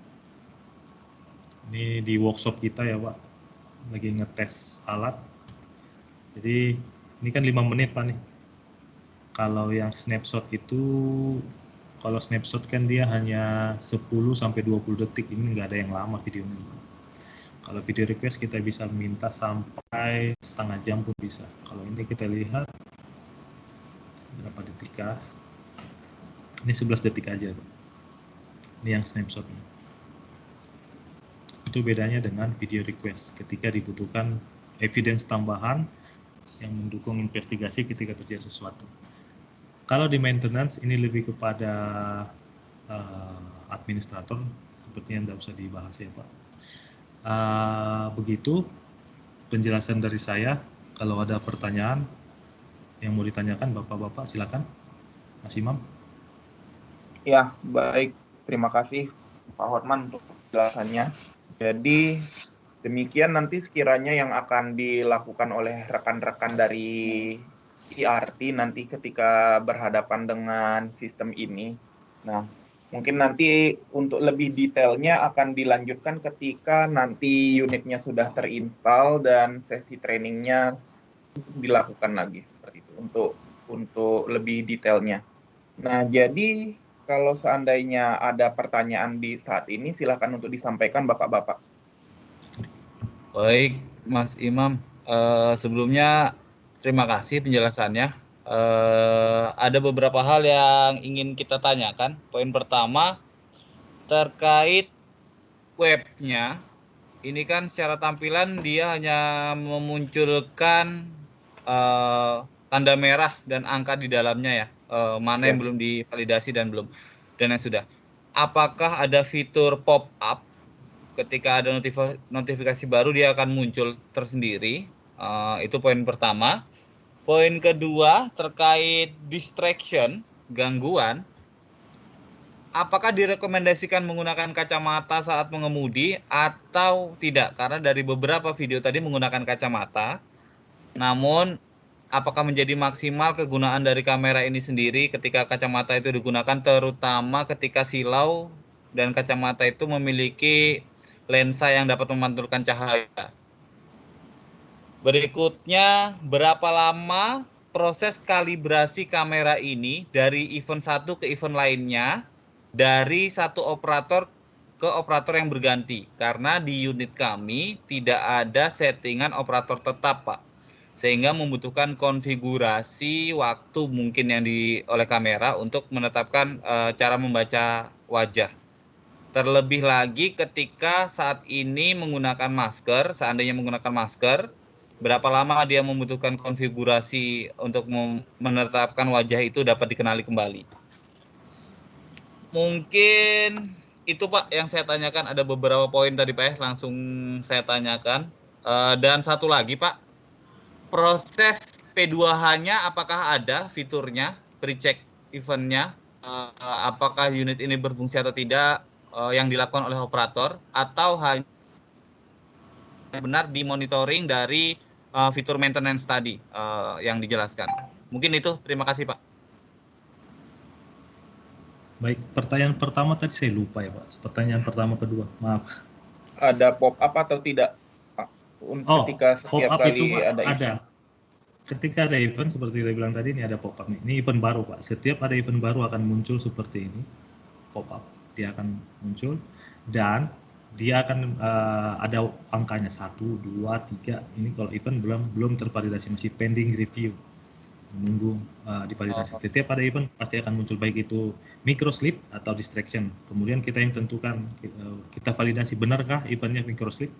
[SPEAKER 1] ini di workshop kita ya Pak, lagi ngetes alat. Jadi ini kan 5 menit Pak nih. Kalau yang snapshot itu, kalau snapshot kan dia hanya 10 sampai 20 detik, ini nggak ada yang lama videonya. Kalau video request kita bisa minta sampai setengah jam pun bisa. Kalau ini kita lihat berapa detik kah? Ini 11 detik aja Pak. Ini yang snapshotnya. Itu bedanya dengan video request ketika dibutuhkan evidence tambahan yang mendukung investigasi ketika terjadi sesuatu. Kalau di maintenance ini lebih kepada administrator, sepertinya tidak usah dibahas ya Pak. Begitu penjelasan dari saya. Kalau ada pertanyaan yang mau ditanyakan Bapak-Bapak silakan. Mas Imam.
[SPEAKER 2] Ya, baik. Terima kasih Pak Hotman untuk penjelasannya. Jadi demikian nanti sekiranya yang akan dilakukan oleh rekan-rekan dari ERT nanti ketika berhadapan dengan sistem ini. Nah, mungkin nanti untuk lebih detailnya akan dilanjutkan ketika nanti unitnya sudah terinstall dan sesi trainingnya dilakukan lagi seperti itu untuk lebih detailnya. Nah, jadi kalau seandainya ada pertanyaan di saat ini, silakan untuk disampaikan Bapak-Bapak.
[SPEAKER 3] Baik, Mas Imam. Sebelumnya terima kasih penjelasannya. Ada beberapa hal yang ingin kita tanyakan. Poin pertama terkait webnya. Ini kan secara tampilan dia hanya memunculkan tanda merah dan angka di dalamnya ya. Mana yang belum divalidasi dan yang sudah. Apakah ada fitur pop up ketika ada notifikasi baru dia akan muncul tersendiri? Itu poin pertama. Poin kedua terkait distraction, gangguan. Apakah direkomendasikan menggunakan kacamata saat mengemudi atau tidak? Karena dari beberapa video tadi menggunakan kacamata. Namun apakah menjadi maksimal kegunaan dari kamera ini sendiri ketika kacamata itu digunakan, terutama ketika silau dan kacamata itu memiliki lensa yang dapat memantulkan cahaya. Berikutnya, berapa lama proses kalibrasi kamera ini dari event satu ke event lainnya, dari satu operator ke operator yang berganti? Karena di unit kami tidak ada settingan operator tetap, Pak. Sehingga membutuhkan konfigurasi waktu mungkin yang oleh kamera untuk menetapkan cara membaca wajah. Terlebih lagi ketika saat ini menggunakan masker, seandainya menggunakan masker, berapa lama dia membutuhkan konfigurasi untuk menetapkan wajah itu dapat dikenali kembali. Mungkin itu Pak yang saya tanyakan. Ada beberapa poin tadi Pak, langsung saya tanyakan. Dan satu lagi Pak, proses P2H-nya apakah ada fiturnya, pre-check event-nya, apakah unit ini berfungsi atau tidak, yang dilakukan oleh operator, atau hanya benar dimonitoring dari fitur maintenance tadi yang dijelaskan. Mungkin itu, terima kasih Pak.
[SPEAKER 1] Baik, pertanyaan pertama tadi saya lupa ya Pak. Pertanyaan pertama kedua, maaf.
[SPEAKER 2] Ada pop-up atau tidak Pak? Ketika setiap
[SPEAKER 1] pop-up
[SPEAKER 2] kali
[SPEAKER 1] itu Pak,
[SPEAKER 2] ada event.
[SPEAKER 1] Ketika ada event seperti saya bilang tadi, ini ada pop-up nih. Ini event baru Pak. Setiap ada event baru akan muncul seperti ini, pop-up. Dia akan muncul dan dia akan ada angkanya 1, 2, 3. Ini kalau event belum tervalidasi, masih pending review, menunggu divalidasi. Setiap ada event pasti akan muncul, baik itu microslip atau distraction. Kemudian kita yang tentukan, kita validasi benarkah eventnya microslip.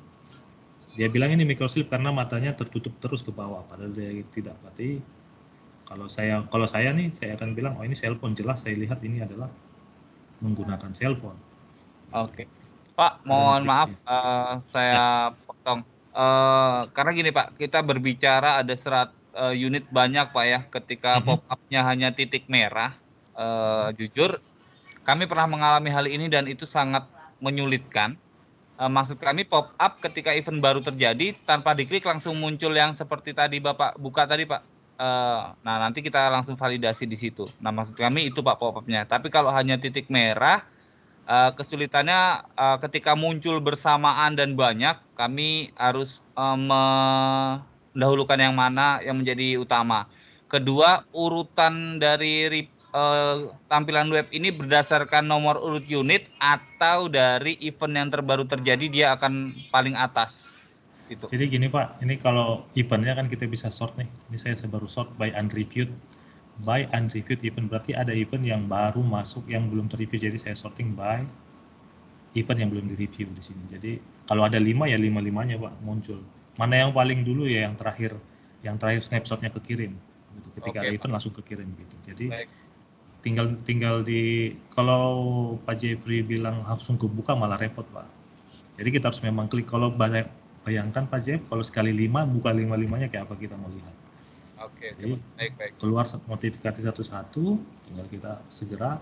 [SPEAKER 1] Dia bilang ini microslip karena matanya tertutup terus ke bawah, padahal dia tidak. Berarti kalau saya nih, saya akan bilang, oh ini cellphone, jelas saya lihat ini adalah menggunakan cellphone.
[SPEAKER 3] Oke, Pak, mohon maaf saya potong. Karena gini Pak, kita berbicara ada unit banyak Pak ya, ketika pop-up-nya hanya titik merah. Jujur, kami pernah mengalami hal ini dan itu sangat menyulitkan. Maksud kami pop up ketika event baru terjadi tanpa diklik langsung muncul yang seperti tadi Bapak buka tadi Pak. Nah nanti kita langsung validasi di situ. Nah maksud kami itu Pak pop upnya. Tapi kalau hanya titik merah, kesulitannya ketika muncul bersamaan dan banyak, kami harus mendahulukan yang mana yang menjadi utama. Kedua, urutan dari tampilan web ini berdasarkan nomor urut unit atau dari event yang terbaru terjadi dia akan paling atas. Gitu.
[SPEAKER 1] Jadi gini Pak, ini kalau eventnya kan kita bisa sort nih. Ini saya baru sort by unreviewed. By unreviewed event berarti ada event yang baru masuk yang belum terreview. Jadi saya sorting by event yang belum direview di sini. Jadi kalau ada 5 ya 5-5-nya Pak muncul. Mana yang paling dulu ya yang terakhir snapshotnya kekirim. Gitu. Ketika ada event langsung kekirim gitu. Jadi baik. tinggal di kalau Pak Jeffrey bilang langsung kebuka malah repot Pak. Jadi kita harus memang klik. Kalau bayangkan Pak Jeff kalau sekali 5 buka 5-5-nya kayak apa kita mau lihat.
[SPEAKER 3] Oke,
[SPEAKER 1] jadi baik. Keluar notifikasi satu-satu, tinggal kita segera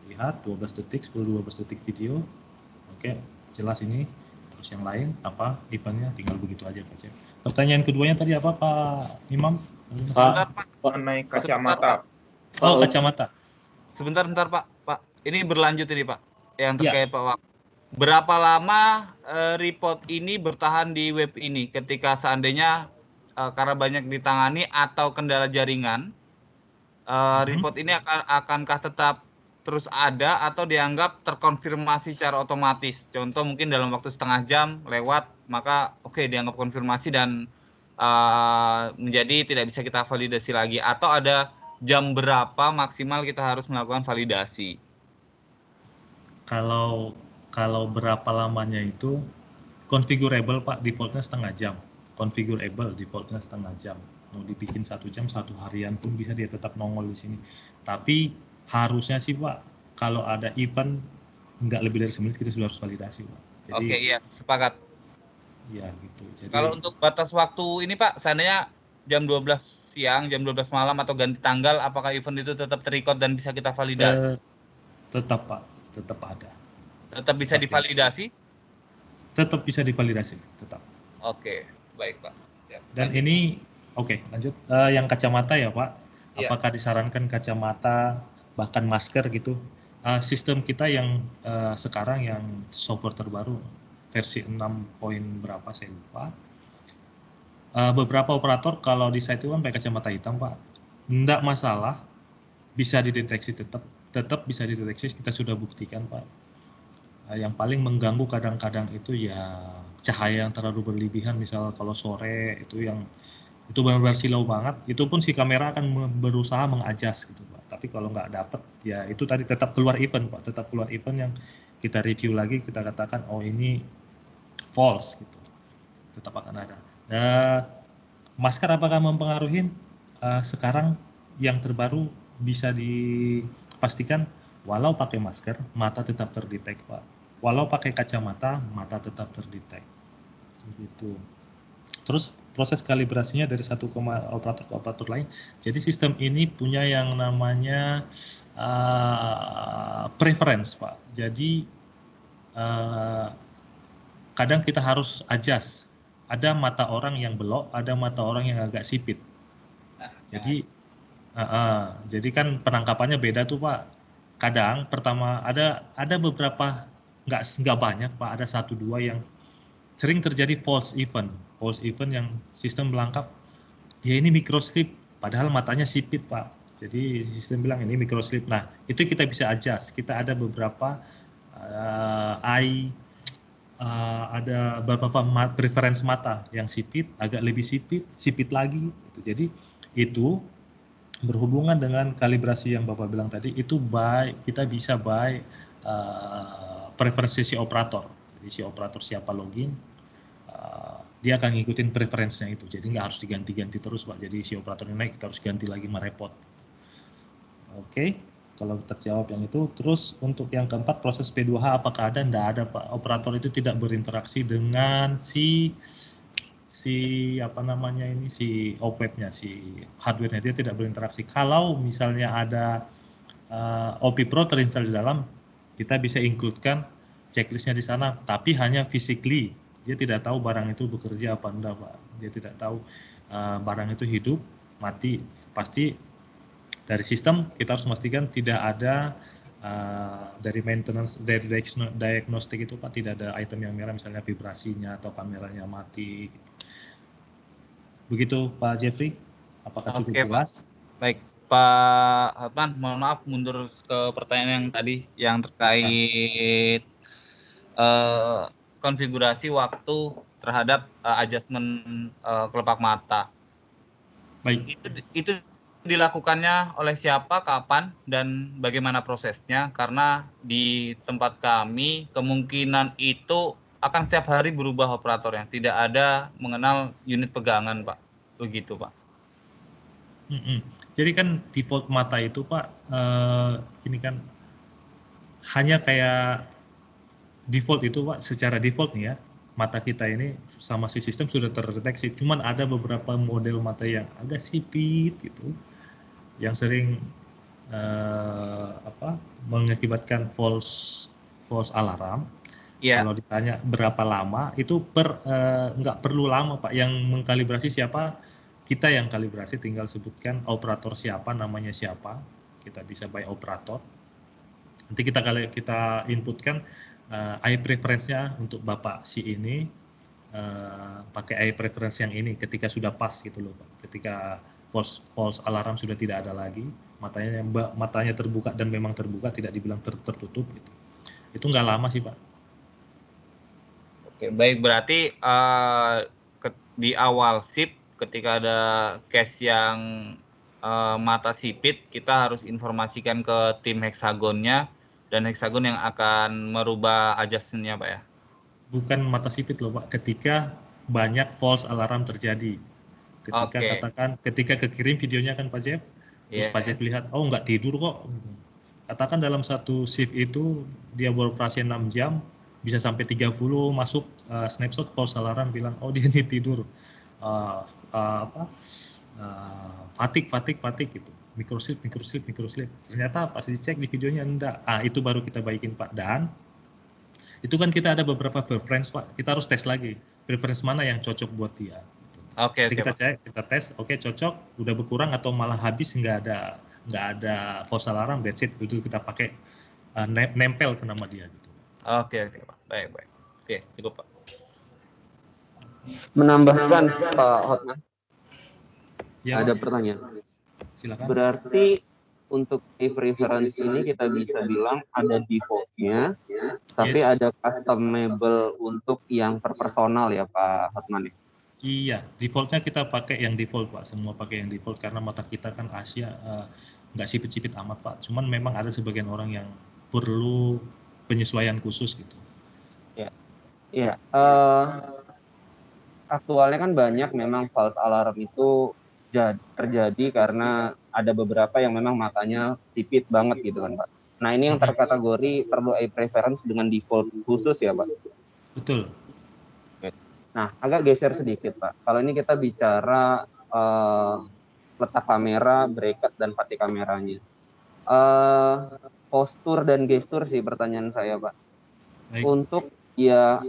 [SPEAKER 1] lihat 12 detik 10-12 detik video. Jelas ini. Terus yang lain apa eventnya tinggal begitu aja Pak Jeff. Pertanyaan keduanya tadi apa Pak Imam?
[SPEAKER 2] Sebentar Pak, mengenai kacamata.
[SPEAKER 1] Oh, kacamata.
[SPEAKER 3] Sebentar Pak. Ini berlanjut ini Pak. Yang terkait Pak Wak. Berapa lama report ini bertahan di web ini ketika seandainya karena banyak ditangani atau kendala jaringan, report ini akankah tetap terus ada atau dianggap terkonfirmasi secara otomatis? Contoh mungkin dalam waktu setengah jam lewat, maka dianggap konfirmasi dan menjadi tidak bisa kita validasi lagi, atau ada jam berapa maksimal kita harus melakukan validasi?
[SPEAKER 1] Kalau berapa lamanya itu configurable Pak, defaultnya setengah jam. Configurable defaultnya setengah jam. Mau dibikin 1 jam, 1 harian pun bisa dia tetap nongol di sini. Tapi harusnya sih Pak, kalau ada event nggak lebih dari 1 menit kita sudah harus validasi Pak. Jadi,
[SPEAKER 3] iya sepakat.
[SPEAKER 1] Ya gitu. Jadi,
[SPEAKER 3] kalau untuk batas waktu ini Pak, seandainya jam 12 siang, jam 12 malam atau ganti tanggal, apakah event itu tetap terrecord dan bisa kita validasi?
[SPEAKER 1] Tetap Pak, tetap ada.
[SPEAKER 3] Tetap bisa divalidasi?
[SPEAKER 1] Tetap bisa divalidasi, tetap.
[SPEAKER 3] Oke, baik Pak.
[SPEAKER 1] Ya, dan lanjut. Ini, lanjut. Yang kacamata ya Pak, apakah disarankan kacamata, bahkan masker gitu? Sistem kita yang sekarang yang software terbaru, versi 6 poin berapa saya lupa. Beberapa operator kalau di site itu kan pakai kacamata hitam Pak, enggak masalah, bisa dideteksi tetap bisa dideteksi, kita sudah buktikan Pak. Yang paling mengganggu kadang-kadang itu ya cahaya yang terlalu berlebihan, misal kalau sore itu benar-benar silau banget, itu pun si kamera akan berusaha mengadjust gitu Pak. Tapi kalau nggak dapet ya itu tadi tetap keluar event Pak, tetap keluar event yang kita review lagi, kita katakan oh ini false gitu, tetap akan ada. Masker apakah mempengaruhi? Sekarang yang terbaru bisa dipastikan walau pakai masker mata tetap terdetek Pak, walau pakai kacamata mata tetap terdetek gitu. Terus proses kalibrasinya dari satu operator ke operator lain. Jadi sistem ini punya yang namanya preference Pak. Jadi kadang kita harus adjust. Ada mata orang yang belok, ada mata orang yang agak sipit. Jadi jadi kan penangkapannya beda tuh Pak. Kadang pertama ada beberapa, nggak banyak Pak, ada 1-2 yang sering terjadi false event yang sistem melangkap dia ini microslip padahal matanya sipit Pak. Jadi sistem bilang ini microslip. Nah itu kita bisa adjust. Kita ada beberapa ada beberapa preference mata yang sipit, agak lebih sipit lagi. Jadi itu berhubungan dengan kalibrasi yang Bapak bilang tadi, itu kita bisa preferensi si operator. Jadi si operator siapa login, dia akan ngikutin preferensinya itu. Jadi nggak harus diganti-ganti terus Pak. Jadi si operatornya naik, kita harus ganti lagi merepot. Kalau terjawab yang itu. Terus untuk yang keempat, proses P2H apakah ada? Nggak ada Pak. Operator itu tidak berinteraksi dengan si op webnya, si hardware-nya, dia tidak berinteraksi. Kalau misalnya ada OP Pro terinstall di dalam, kita bisa include-kan checklistnya di sana, tapi hanya physically. Dia tidak tahu barang itu bekerja apa enggak, Pak. Dia tidak tahu barang itu hidup, mati. Pasti dari sistem kita harus memastikan tidak ada dari maintenance, dari diagnostik itu Pak, tidak ada item yang merah, misalnya vibrasinya atau kameranya mati. Gitu. Begitu Pak Jeffrey, apakah cukup jelas?
[SPEAKER 3] Pak. Baik, Pak Hotman, mohon maaf mundur ke pertanyaan yang tadi yang terkait konfigurasi waktu terhadap adjustment kelopak mata.
[SPEAKER 1] Baik.
[SPEAKER 3] Itu dilakukannya oleh siapa, kapan, dan bagaimana prosesnya? Karena di tempat kami kemungkinan itu akan setiap hari berubah operatornya, tidak ada mengenal unit pegangan, Pak. Begitu, Pak.
[SPEAKER 1] Jadi kan default mata itu Pak, ini kan hanya kayak default itu Pak, secara default nih ya, mata kita ini sama si sistem sudah terdeteksi. Cuman ada beberapa model mata yang agak sipit gitu, yang sering mengakibatkan false alarm.
[SPEAKER 3] Yeah.
[SPEAKER 1] Kalau ditanya berapa lama, itu nggak perlu lama Pak. Yang mengkalibrasi siapa? Kita yang kalibrasi, tinggal sebutkan operator siapa, namanya siapa. Kita bisa by operator. Nanti kita inputkan eye preference-nya untuk Bapak si ini, pakai eye preference yang ini ketika sudah pas gitu loh Pak. Ketika false alarm sudah tidak ada lagi, matanya terbuka dan memang terbuka, tidak dibilang tertutup gitu. Itu nggak lama sih Pak.
[SPEAKER 3] Oke, baik, berarti di awal shift ketika ada case yang mata sipit, kita harus informasikan ke tim heksagonnya dan heksagon yang akan merubah adjustment-nya Pak ya?
[SPEAKER 1] Bukan mata sipit loh Pak, ketika banyak false alarm terjadi. Ketika ketika kekirim videonya kan Pak Jeff, terus Pak Jeff lihat, oh nggak tidur kok. Katakan dalam satu shift itu dia beroperasi 6 jam, bisa sampai 30 masuk snapshot false alarm bilang, oh dia ini tidur. Fatigue gitu. Microslip. Ternyata pas dicek di videonya enggak. Itu baru kita baikin Pak. Dan itu kan kita ada beberapa preference Pak. Kita harus tes lagi. Preference mana yang cocok buat dia. Kita cek, kita tes, oke cocok, udah berkurang atau malah habis nggak ada false alarm, that's it. Itu kita pakai nempel ke nama dia gitu.
[SPEAKER 3] Oke Pak. Baik. Oke, cukup Pak.
[SPEAKER 4] Menambahkan Pak Hotman.
[SPEAKER 1] Ya,
[SPEAKER 4] ada pertanyaan.
[SPEAKER 1] Silakan.
[SPEAKER 4] Berarti untuk preference ini kita bisa bilang ada default-nya, tapi ada customable untuk yang per personal ya Pak Hotman.
[SPEAKER 1] Iya, default-nya kita pakai yang default Pak, semua pakai yang default karena mata kita kan Asia nggak sipit-sipit amat Pak. Cuman memang ada sebagian orang yang perlu penyesuaian khusus gitu.
[SPEAKER 4] Ya. Aktualnya kan banyak memang false alarm itu terjadi karena ada beberapa yang memang matanya sipit banget gitu kan Pak. Nah ini yang terkategori perlu eye preference dengan default khusus ya Pak?
[SPEAKER 1] Betul.
[SPEAKER 4] Nah agak geser sedikit Pak. Kalau ini kita bicara letak kamera, bracket, dan pati kameranya. Postur dan gestur sih pertanyaan saya Pak. Baik. Untuk ya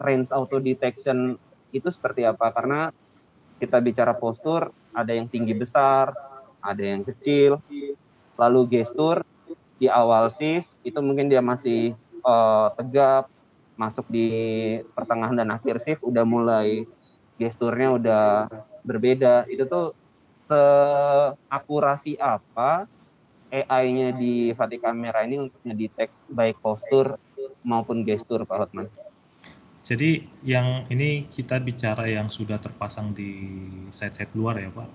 [SPEAKER 4] range auto detection itu seperti apa? Karena kita bicara postur, ada yang tinggi besar, ada yang kecil, lalu gestur di awal shift itu mungkin dia masih tegap, masuk di pertengahan dan akhir shift udah mulai gesturnya udah berbeda. Itu tuh seakurasi apa AI-nya di Fati kamera ini untuk ngedetek baik postur maupun gestur Pak Hotman?
[SPEAKER 1] Jadi yang ini kita bicara yang sudah terpasang di site-site luar ya Pak.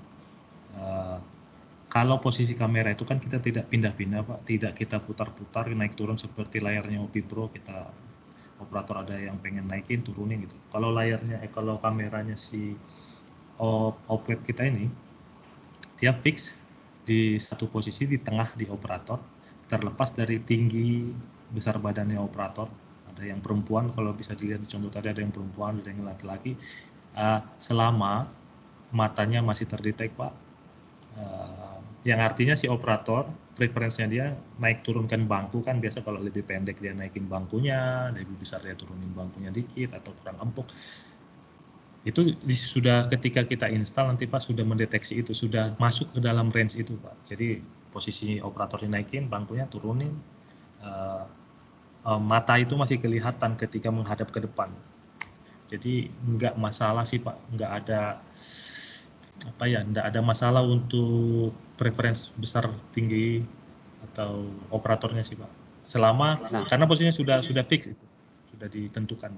[SPEAKER 1] Kalau posisi kamera itu kan kita tidak pindah-pindah Pak, tidak kita putar-putar naik turun seperti layarnya OP Pro, kita operator ada yang pengen naikin turunin gitu. Kalau kalau kameranya si web kita ini, dia fix di satu posisi di tengah di operator, terlepas dari tinggi besar badannya operator. Ada yang perempuan, kalau bisa dilihat di contoh tadi ada yang perempuan, ada yang laki-laki. Selama matanya masih terdetek Pak, Yang artinya si operator preferensinya dia naik turunkan bangku kan, biasa kalau lebih pendek dia naikin bangkunya, lebih besar dia turunin bangkunya dikit atau kurang empuk. Itu sudah ketika kita install nanti Pak sudah mendeteksi itu, sudah masuk ke dalam range itu Pak. Jadi posisi operator dinaikin, bangkunya turunin, mata itu masih kelihatan ketika menghadap ke depan. Jadi nggak masalah sih Pak, nggak ada nggak ada masalah untuk preferensi besar tinggi atau operatornya sih Pak. Selama karena posisinya sudah fix itu, sudah ditentukan.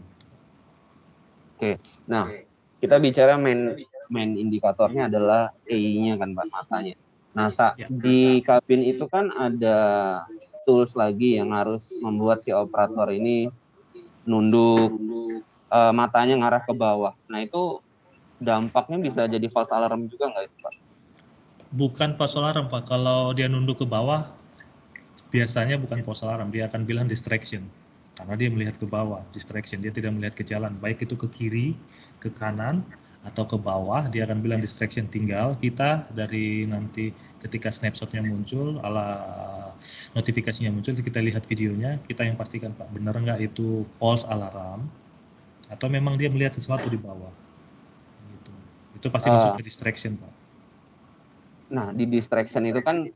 [SPEAKER 4] Oke. Nah, kita bicara main indikatornya adalah EI-nya kan Pak, matanya. Nah, di kabin itu kan ada tools lagi yang harus membuat si operator ini nunduk, matanya ngarah ke bawah. Nah, itu dampaknya bisa jadi false alarm juga nggak itu Pak?
[SPEAKER 1] Bukan false alarm Pak, kalau dia nunduk ke bawah, biasanya bukan false alarm, dia akan bilang distraction. Karena dia melihat ke bawah, distraction, dia tidak melihat ke jalan, baik itu ke kiri, ke kanan, atau ke bawah, dia akan bilang distraction. Tinggal kita dari nanti ketika snapshotnya muncul, notifikasinya muncul, kita lihat videonya, kita yang pastikan Pak, benar nggak itu false alarm, atau memang dia melihat sesuatu di bawah. Gitu. Itu pasti masuk ke distraction Pak.
[SPEAKER 4] Nah, di distraction itu kan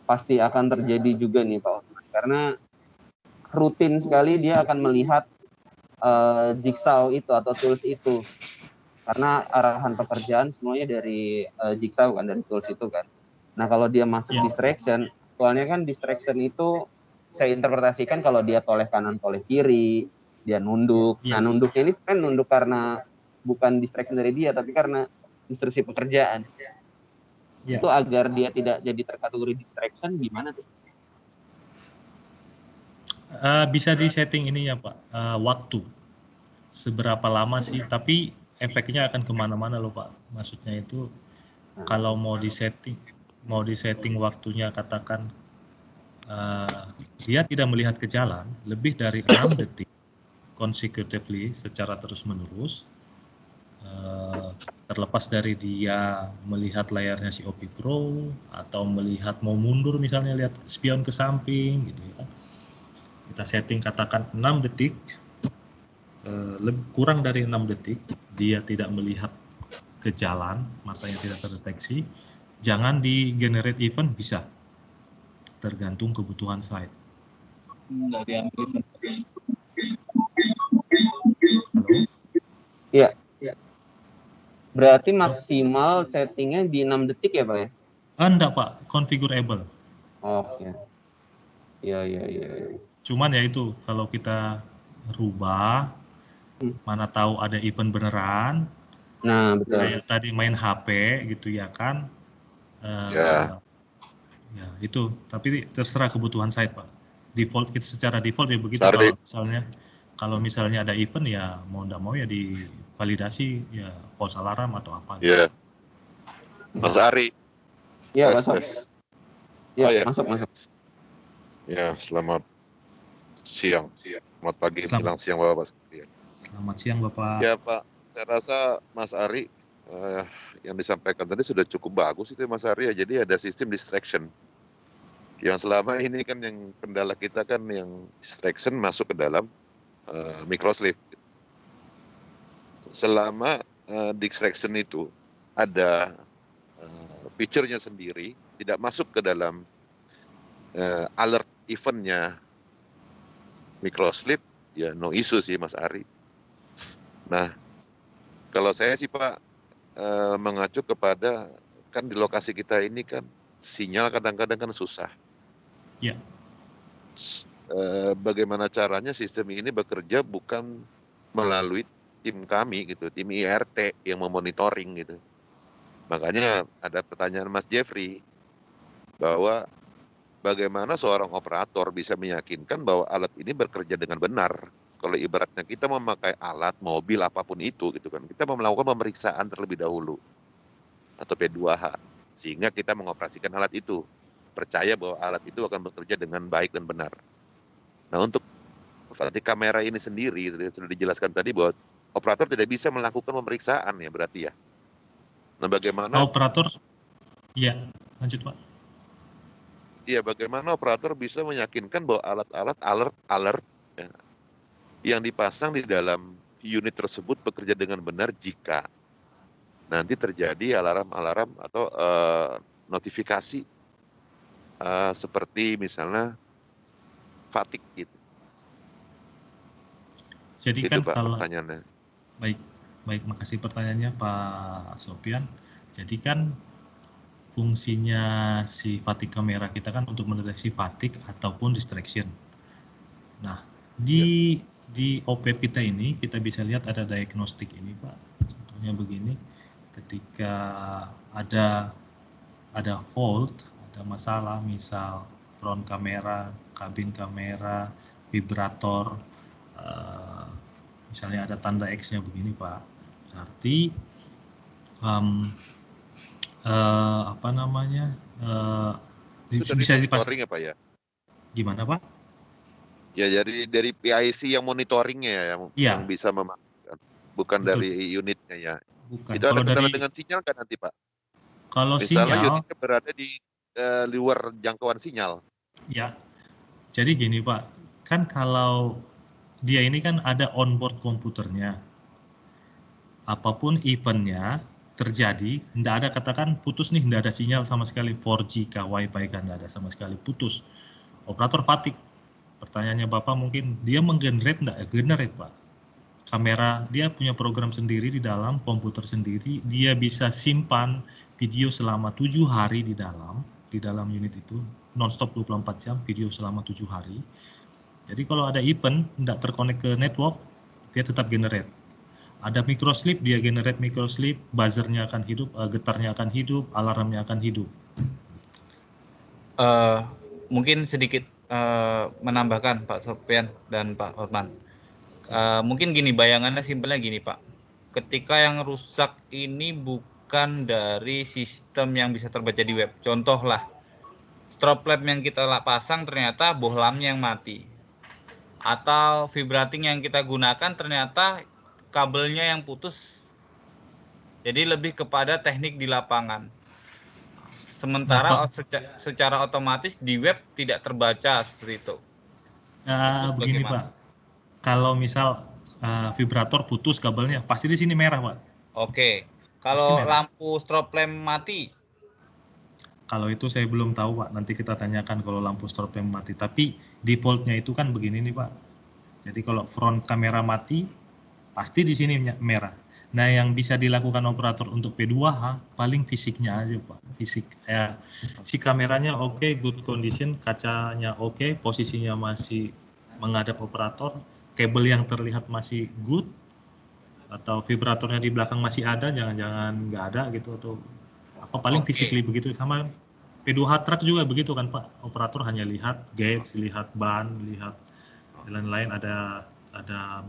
[SPEAKER 4] pasti akan terjadi juga nih Pak, karena rutin sekali dia akan melihat jigsaw itu atau tools itu, karena arahan pekerjaan semuanya dari jigsaw kan, dari tools itu kan. Nah, kalau dia masuk distraction, soalnya kan distraction itu saya interpretasikan kalau dia toleh kanan toleh kiri, dia nunduk. Nah, nunduknya ini kan nunduk karena bukan distraction dari dia, tapi karena instruksi pekerjaan. Itu agar dia tidak jadi terkategori distraction, gimana tuh?
[SPEAKER 1] Bisa di setting ini ya Pak, waktu seberapa lama sih, tapi efeknya akan kemana-mana loh Pak. Maksudnya itu kalau mau di setting waktunya, katakan dia tidak melihat ke jalan lebih dari 6 detik consecutively secara terus menerus, terlepas dari dia melihat layarnya si OP Pro atau melihat mau mundur misalnya lihat spion ke samping gitu ya. Kita setting katakan 6 detik, kurang dari 6 detik dia tidak melihat ke jalan, matanya tidak terdeteksi, jangan di generate event, bisa tergantung kebutuhan site. Halo?
[SPEAKER 4] Iya. Berarti maksimal settingnya di 6 detik ya Pak ya?
[SPEAKER 1] Enggak Pak, configurable.
[SPEAKER 4] Oke. Iya.
[SPEAKER 1] Cuman ya itu, kalau kita rubah, mana tahu ada event beneran.
[SPEAKER 4] Nah, betul.
[SPEAKER 1] Kayak tadi main HP gitu ya kan. Ya itu, tapi terserah kebutuhan site Pak. Default kita secara default ya begitu. Kalau misalnya ada event ya mau nggak mau ya divalidasi ya false alarm atau apa.
[SPEAKER 5] Iya. Mas Ari.
[SPEAKER 4] Iya, masuk. Iya, masuk.
[SPEAKER 5] Ya, selamat siang. Selamat pagi, menjelang siang Bapak.
[SPEAKER 1] Selamat siang Bapak.
[SPEAKER 5] Ya Pak, saya rasa Mas Ari yang disampaikan tadi sudah cukup bagus itu Mas Ari ya. Jadi ada sistem distraction. Yang selama ini kan yang kendala kita kan yang distraction masuk ke dalam microsleeve. Selama distraction itu ada feature-nya sendiri, tidak masuk ke dalam alert event-nya microsleeve, ya no issue sih Mas Ari. Nah, kalau saya sih Pak mengacu kepada, kan di lokasi kita ini kan sinyal kadang-kadang kan susah.
[SPEAKER 1] Ya.
[SPEAKER 5] Bagaimana caranya sistem ini bekerja bukan melalui tim kami gitu, tim IRT yang memonitoring gitu. Makanya ada pertanyaan Mas Jeffrey bahwa bagaimana seorang operator bisa meyakinkan bahwa alat ini bekerja dengan benar. Kalau ibaratnya kita memakai alat, mobil, apapun itu gitu kan, kita melakukan pemeriksaan terlebih dahulu atau P2H, sehingga kita mengoperasikan alat itu, percaya bahwa alat itu akan bekerja dengan baik dan benar. Nah, untuk di kamera ini sendiri sudah dijelaskan tadi bahwa operator tidak bisa melakukan pemeriksaan ya berarti ya. Nah, bagaimana
[SPEAKER 1] operator? Ya, lanjut Pak.
[SPEAKER 5] ya bagaimana operator bisa meyakinkan bahwa alat-alat alert ya, yang dipasang di dalam unit tersebut bekerja dengan benar jika nanti terjadi alarm-alarm atau notifikasi seperti misalnya fatigue gitu.
[SPEAKER 1] Jadi
[SPEAKER 5] Itu
[SPEAKER 1] kan
[SPEAKER 5] Pak
[SPEAKER 1] kalau
[SPEAKER 5] pertanyaannya.
[SPEAKER 1] baik, makasih pertanyaannya Pak Sopian. Jadi kan fungsinya si fatigue kamera kita kan untuk mendeteksi fatigue ataupun distraction. Nah, di OP kita ini kita bisa lihat ada diagnostik ini Pak. Contohnya begini, ketika ada fault, ada masalah, misal front kamera, kabin kamera, vibrator, misalnya ada tanda X-nya begini Pak, berarti apa namanya,
[SPEAKER 5] Itu
[SPEAKER 1] bisa
[SPEAKER 5] dari
[SPEAKER 1] dipastikan.
[SPEAKER 5] monitoring ya Pak ya?
[SPEAKER 1] Gimana Pak?
[SPEAKER 5] Ya dari PIC yang monitoringnya ya, yang bisa memastikan, bukan
[SPEAKER 1] Betul.
[SPEAKER 5] dari unitnya ya.
[SPEAKER 1] Bukan.
[SPEAKER 5] Itu ada
[SPEAKER 1] Kalau
[SPEAKER 5] kendala
[SPEAKER 1] dari
[SPEAKER 5] dengan sinyal kan nanti Pak?
[SPEAKER 1] kalau
[SPEAKER 5] Misalnya
[SPEAKER 1] sinyal,
[SPEAKER 5] unitnya berada di luar jangkauan sinyal.
[SPEAKER 1] ya. Jadi gini Pak, kan kalau dia ini kan ada onboard komputernya. Apapun eventnya terjadi, tidak ada katakan putus nih, tidak ada sinyal sama sekali, 4G kah, Wi-Fi kan tidak ada sama sekali, putus. Operator fatigue. Pertanyaannya Bapak mungkin, dia menggenerate enggak? Generate Pak. Kamera, dia punya program sendiri di dalam komputer sendiri, dia bisa simpan video selama 7 hari di dalam unit itu, non-stop 24 jam, video selama 7 hari. Jadi kalau ada event, tidak terkonek ke network, dia tetap generate. Ada microslip, dia generate microslip, buzzernya akan hidup, getarnya akan hidup, alarmnya akan hidup.
[SPEAKER 3] Mungkin sedikit menambahkan Pak Sopian dan Pak Hotman. Mungkin gini, bayangannya simpelnya gini Pak. Ketika yang rusak ini bukan dari sistem yang bisa terbaca di web. Contoh lah, strobe lamp yang kita pasang ternyata bohlamnya yang mati. Atau vibrating yang kita gunakan ternyata kabelnya yang putus. Jadi lebih kepada teknik di lapangan. Sementara secara otomatis di web tidak terbaca seperti itu.
[SPEAKER 1] Begini Pak, kalau misal vibrator putus kabelnya, pasti di sini merah Pak.
[SPEAKER 3] Oke, kalau lampu strobe lamp mati?
[SPEAKER 1] Kalau itu saya belum tahu Pak, nanti kita tanyakan kalau lampu strobe lamp mati. Tapi defaultnya itu kan begini nih Pak. Jadi kalau front kamera mati, pasti di sini merah. Nah, yang bisa dilakukan operator untuk P2H paling fisiknya aja Pak. Fisik, si kameranya oke, good condition, kacanya oke, posisinya masih menghadap operator, kabel yang terlihat masih good, atau vibratornya di belakang masih ada, jangan-jangan nggak ada gitu, atau apa, paling physically begitu. Sama P2H truck juga begitu kan Pak, operator hanya lihat gauge, lihat ban, lihat lain-lain, ada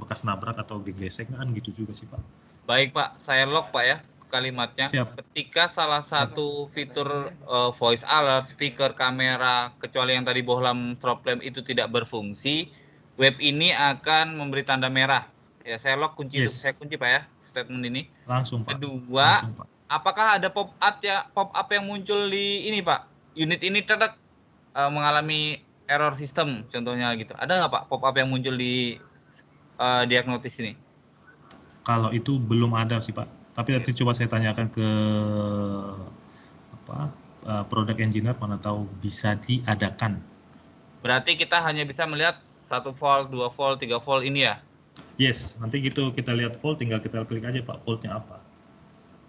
[SPEAKER 1] bekas nabrak atau gesek kan gitu juga sih Pak.
[SPEAKER 3] Baik Pak, saya lock Pak ya kalimatnya.
[SPEAKER 1] Siap.
[SPEAKER 3] Ketika salah satu fitur voice alert, speaker, kamera, kecuali yang tadi bohlam strobe lamp itu tidak berfungsi, web ini akan memberi tanda merah. Ya, saya lock kunci, saya kunci Pak ya statement ini.
[SPEAKER 1] Langsung Pak.
[SPEAKER 3] Kedua,
[SPEAKER 1] langsung, Pak.
[SPEAKER 3] Apakah ada pop-up yang muncul di ini Pak? Unit ini mengalami error sistem contohnya gitu. Ada nggak Pak pop-up yang muncul di diagnosis ini?
[SPEAKER 1] Kalau itu belum ada sih Pak. Tapi nanti coba saya tanyakan ke product engineer, mana tahu bisa diadakan.
[SPEAKER 3] Berarti kita hanya bisa melihat 1 volt, 2 volt, 3 volt ini ya?
[SPEAKER 1] Yes, nanti gitu kita lihat volt, tinggal kita klik aja Pak voltnya apa.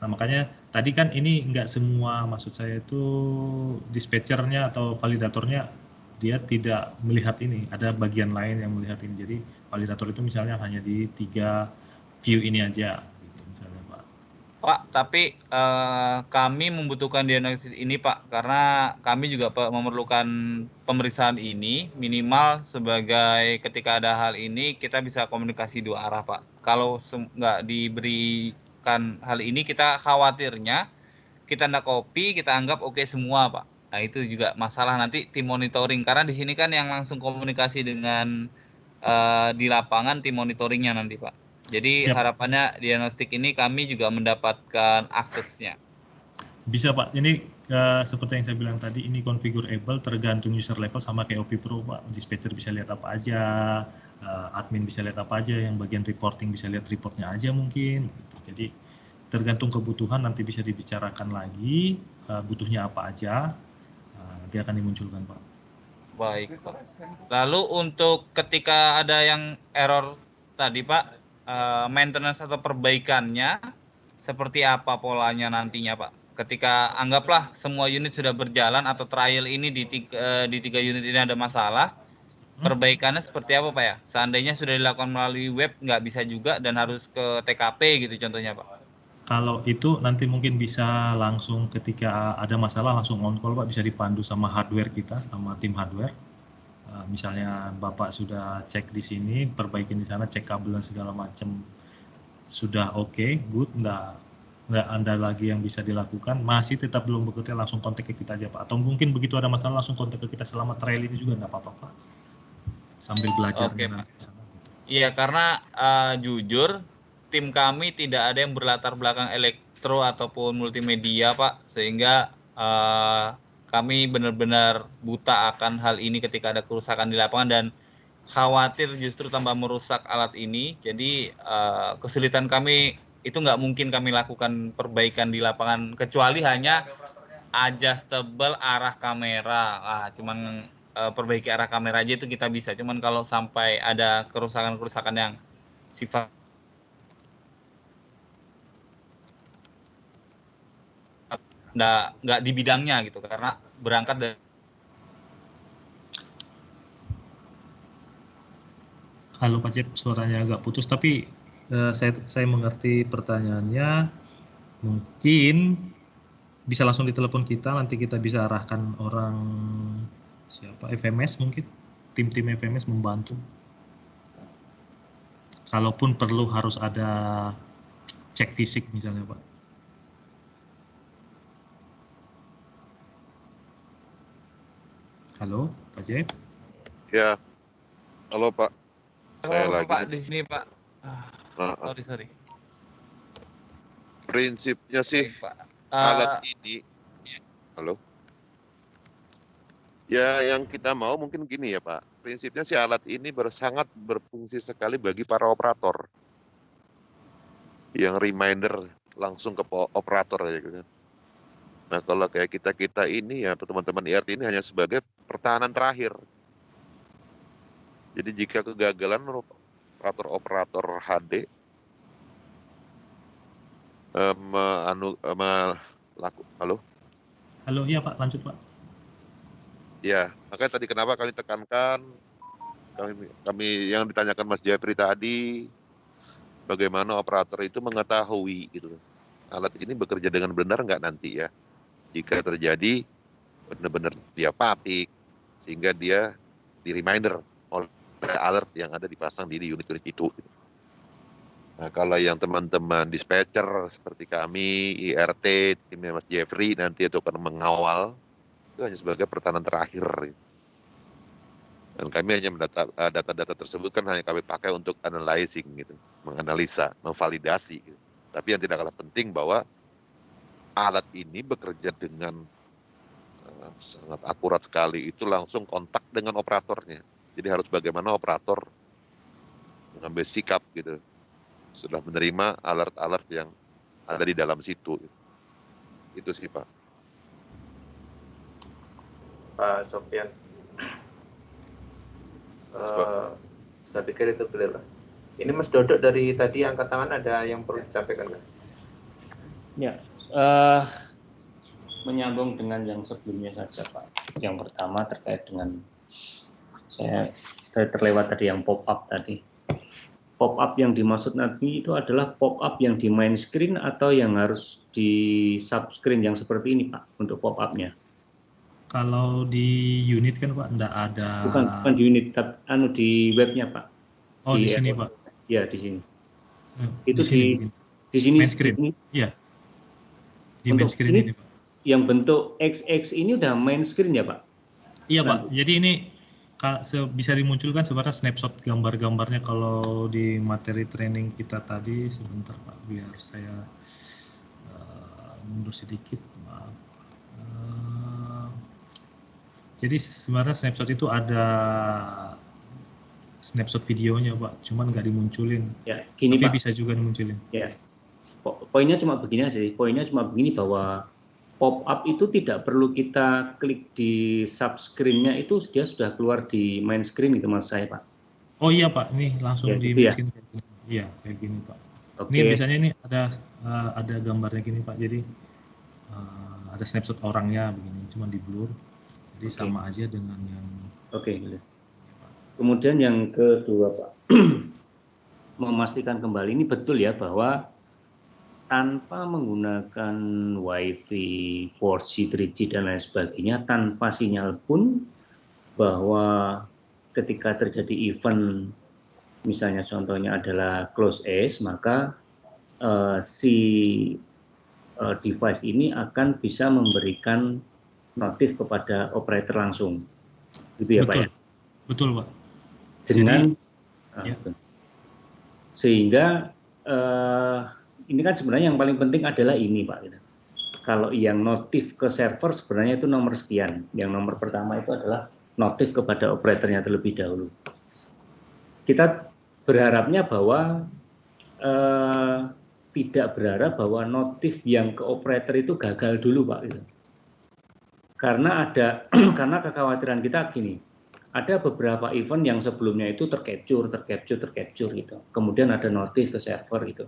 [SPEAKER 1] Nah makanya tadi kan ini nggak semua, maksud saya itu dispatchernya atau validatornya dia tidak melihat ini, ada bagian lain yang melihat ini. Jadi validator itu misalnya hanya di 3 view ini aja gitu, misalnya Pak.
[SPEAKER 3] Pak, tapi kami membutuhkan diagnosis ini Pak, karena kami juga memerlukan pemeriksaan ini minimal sebagai ketika ada hal ini kita bisa komunikasi 2 arah Pak. Kalau nggak diberikan hal ini, kita khawatirnya kita ndak copy, kita anggap oke semua Pak. Nah itu juga masalah nanti tim monitoring, karena di sini kan yang langsung komunikasi dengan di lapangan tim monitoringnya nanti Pak. Jadi harapannya diagnostik ini kami juga mendapatkan aksesnya.
[SPEAKER 1] Bisa Pak, ini seperti yang saya bilang tadi, ini configurable tergantung user level sama kayak OP Pro Pak. Dispatcher bisa lihat apa aja, admin bisa lihat apa aja, yang bagian reporting bisa lihat reportnya aja mungkin. Gitu. Jadi tergantung kebutuhan nanti bisa dibicarakan lagi, butuhnya apa aja, nanti akan dimunculkan Pak.
[SPEAKER 3] Baik Pak. Lalu untuk ketika ada yang error tadi Pak, maintenance atau perbaikannya seperti apa polanya nantinya Pak? Ketika anggaplah semua unit sudah berjalan atau trial ini di tiga unit ini ada masalah, perbaikannya seperti apa Pak ya? Seandainya sudah dilakukan melalui web nggak bisa juga dan harus ke TKP gitu contohnya Pak.
[SPEAKER 1] Kalau itu nanti mungkin bisa langsung ketika ada masalah langsung on call Pak, bisa dipandu sama hardware kita, sama tim hardware. Misalnya Bapak sudah cek di sini, perbaikin di sana, cek kabel dan segala macam sudah oke, good, nggak ada lagi yang bisa dilakukan, masih tetap belum bekerja, langsung kontak ke kita aja Pak. Atau mungkin begitu ada masalah langsung kontak ke kita selama trial ini juga nggak apa-apa Pak. Sambil belajar nanti di sana.
[SPEAKER 3] Iya, karena jujur tim kami tidak ada yang berlatar belakang elektro ataupun multimedia Pak, sehingga kami benar-benar buta akan hal ini ketika ada kerusakan di lapangan dan khawatir justru tambah merusak alat ini. Jadi kesulitan kami itu nggak mungkin kami lakukan perbaikan di lapangan kecuali hanya adjustable arah kamera. Cuman perbaiki arah kamera aja itu kita bisa. Cuman kalau sampai ada kerusakan-kerusakan yang sifat nggak di bidangnya gitu, karena berangkat dari
[SPEAKER 1] Halo Pak Cep, suaranya agak putus, tapi saya mengerti pertanyaannya. Mungkin bisa langsung ditelepon kita, nanti kita bisa arahkan orang siapa, FMS mungkin, tim-tim FMS membantu. Kalaupun perlu harus ada cek fisik misalnya Pak. Halo Pak Cep?
[SPEAKER 5] Ya, halo Pak. Saya lagi
[SPEAKER 3] Pak di sini Pak. Sorry.
[SPEAKER 5] Prinsipnya sih
[SPEAKER 3] Pak.
[SPEAKER 5] alat ini, halo. Ya yang kita mau mungkin gini ya Pak. Prinsipnya sih alat ini sangat berfungsi sekali bagi para operator. Yang reminder langsung ke operator ya gitu kan. Nah kalau kayak kita ini ya teman-teman IRT ini hanya sebagai pertahanan terakhir. Jadi jika kegagalan operator HD halo?
[SPEAKER 1] Halo, iya Pak, lanjut Pak.
[SPEAKER 5] Ya, makanya tadi kenapa kami tekankan, kami yang ditanyakan Mas Jeffrey tadi, bagaimana operator itu mengetahui gitu, alat ini bekerja dengan benar nggak nanti ya. Jika terjadi benar-benar dia patik, sehingga dia di reminder oleh alert yang ada dipasang di unit-unit itu. Nah, kalau yang teman-teman dispatcher seperti kami, IRT, timnya Mas Jeffrey nanti itu akan mengawal, itu hanya sebagai pertahanan terakhir. Dan kami hanya data-data tersebut kan hanya kami pakai untuk analyzing gitu, menganalisa, memvalidasi. Gitu. Tapi yang tidak kalah penting bahwa alat ini bekerja dengan sangat akurat sekali, itu langsung kontak dengan operatornya. Jadi harus bagaimana operator mengambil sikap gitu, sudah menerima alert-alert yang ada di dalam situ. Itu sih Pak.
[SPEAKER 6] Pak Sofian, saya pikir itu clear lah. Ini Mas Dodok dari tadi angkat tangan, ada yang perlu disampaikan nggak?
[SPEAKER 7] Ya, menyambung dengan yang sebelumnya saja Pak. Yang pertama terkait dengan saya terlewat tadi yang pop up tadi. Pop up yang dimaksud nanti itu adalah pop up yang di main screen atau yang harus di subscreen yang seperti ini Pak untuk pop up-nya?
[SPEAKER 1] Kalau di unit kan Pak enggak ada.
[SPEAKER 7] Bukan di unit, tapi di webnya Pak.
[SPEAKER 1] Oh di sini Pak.
[SPEAKER 7] Ya di sini.
[SPEAKER 1] Itu
[SPEAKER 7] di sini
[SPEAKER 1] main screen. Iya. Di main screen ini Pak.
[SPEAKER 7] Yang bentuk XX ini udah main screen ya Pak?
[SPEAKER 1] Iya Pak. Jadi ini bisa dimunculkan sebenarnya snapshot gambar-gambarnya kalau di materi training kita tadi. Sebentar Pak, biar saya mundur sedikit, maaf. Jadi sebenarnya snapshot itu ada snapshot videonya Pak, cuman nggak dimunculin.
[SPEAKER 7] Ya, gini
[SPEAKER 1] tapi
[SPEAKER 7] Pak.
[SPEAKER 1] bisa juga dimunculin.
[SPEAKER 7] Ya, poinnya cuma begini aja sih. Poinnya cuma begini bahwa pop-up itu tidak perlu kita klik di subscreen-nya, itu dia sudah keluar di main screen gitu mas saya Pak.
[SPEAKER 1] Oh iya Pak, nih langsung
[SPEAKER 7] Ya,
[SPEAKER 1] di
[SPEAKER 7] gitu ya?
[SPEAKER 1] screen kayak gini. Iya kayak gini Pak.
[SPEAKER 7] Oke.
[SPEAKER 1] Ini biasanya ini ada gambarnya gini Pak, jadi ada snapshot orangnya begini, cuma di blur, jadi
[SPEAKER 7] Oke.
[SPEAKER 1] sama aja dengan yang.
[SPEAKER 7] Oke. Kemudian yang kedua Pak, memastikan kembali ini betul ya bahwa tanpa menggunakan WiFi, 4G, 3G dan lain sebagainya, tanpa sinyal pun, bahwa ketika terjadi event, misalnya contohnya adalah close ACE, maka si device ini akan bisa memberikan notif kepada operator langsung, gitu ya Pak ya?
[SPEAKER 1] Betul Pak.
[SPEAKER 7] Dengan
[SPEAKER 1] ya.
[SPEAKER 7] Sehingga ini kan sebenarnya yang paling penting adalah ini Pak. Kalau yang notif ke server sebenarnya itu nomor sekian. Yang nomor pertama itu adalah notif kepada operatornya terlebih dahulu. Kita berharapnya bahwa tidak berharap bahwa notif yang ke operator itu gagal dulu Pak. Karena karena kekhawatiran kita gini. Ada beberapa event yang sebelumnya itu tercapture gitu. Kemudian ada notif ke server itu.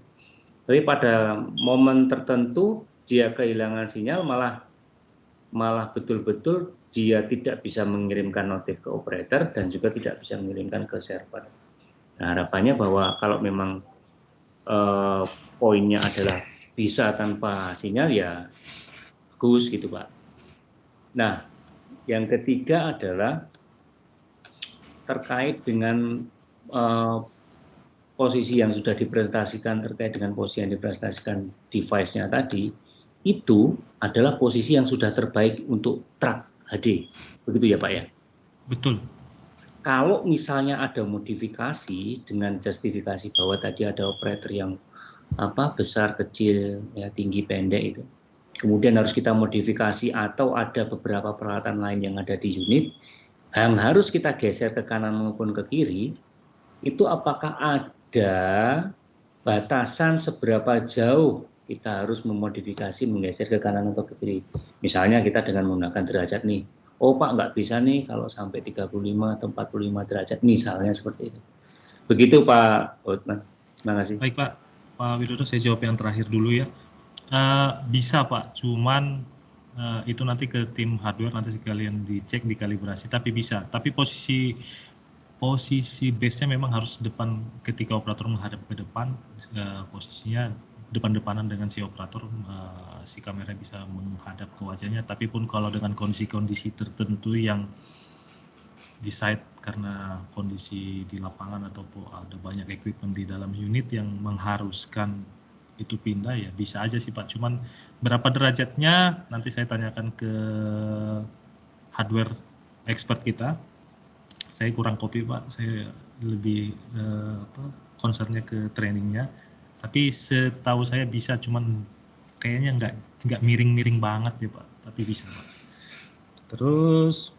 [SPEAKER 7] Tapi pada momen tertentu dia kehilangan sinyal, malah betul-betul dia tidak bisa mengirimkan notif ke operator dan juga tidak bisa mengirimkan ke server. Nah, harapannya bahwa kalau memang poinnya adalah bisa tanpa sinyal ya bagus gitu Pak. Nah, yang ketiga adalah terkait dengan posisi yang sudah dipresentasikan, terkait dengan posisi yang dipresentasikan device-nya tadi, itu adalah posisi yang sudah terbaik untuk track HD. Begitu ya Pak ya?
[SPEAKER 1] Betul.
[SPEAKER 7] Kalau misalnya ada modifikasi dengan justifikasi bahwa tadi ada operator yang besar, kecil, ya, tinggi, pendek itu, kemudian harus kita modifikasi atau ada beberapa peralatan lain yang ada di unit, yang harus kita geser ke kanan maupun ke kiri, itu apakah ada batasan seberapa jauh kita harus memodifikasi, menggeser ke kanan atau ke kiri. Misalnya kita dengan menggunakan derajat nih, oh Pak nggak bisa nih kalau sampai 35 atau 45 derajat, misalnya seperti itu. Begitu Pak Hotman, terima kasih.
[SPEAKER 1] Baik Pak Widodo, saya jawab yang terakhir dulu ya. Bisa Pak, cuman itu nanti ke tim hardware, nanti sekalian dicek, dikalibrasi, tapi bisa. Tapi posisi base-nya memang harus depan, ketika operator menghadap ke depan, posisinya depan-depanan dengan si operator, si kamera bisa menghadap ke wajahnya. Tapi pun kalau dengan kondisi-kondisi tertentu yang di site karena kondisi di lapangan ataupun ada banyak equipment di dalam unit yang mengharuskan itu pindah, ya bisa aja sih Pak. Cuman berapa derajatnya nanti saya tanyakan ke hardware expert kita. Saya kurang kopi Pak, saya lebih concernnya ke trainingnya. Tapi setahu saya bisa, cuman kayaknya nggak miring-miring banget ya Pak, tapi bisa Pak. Terus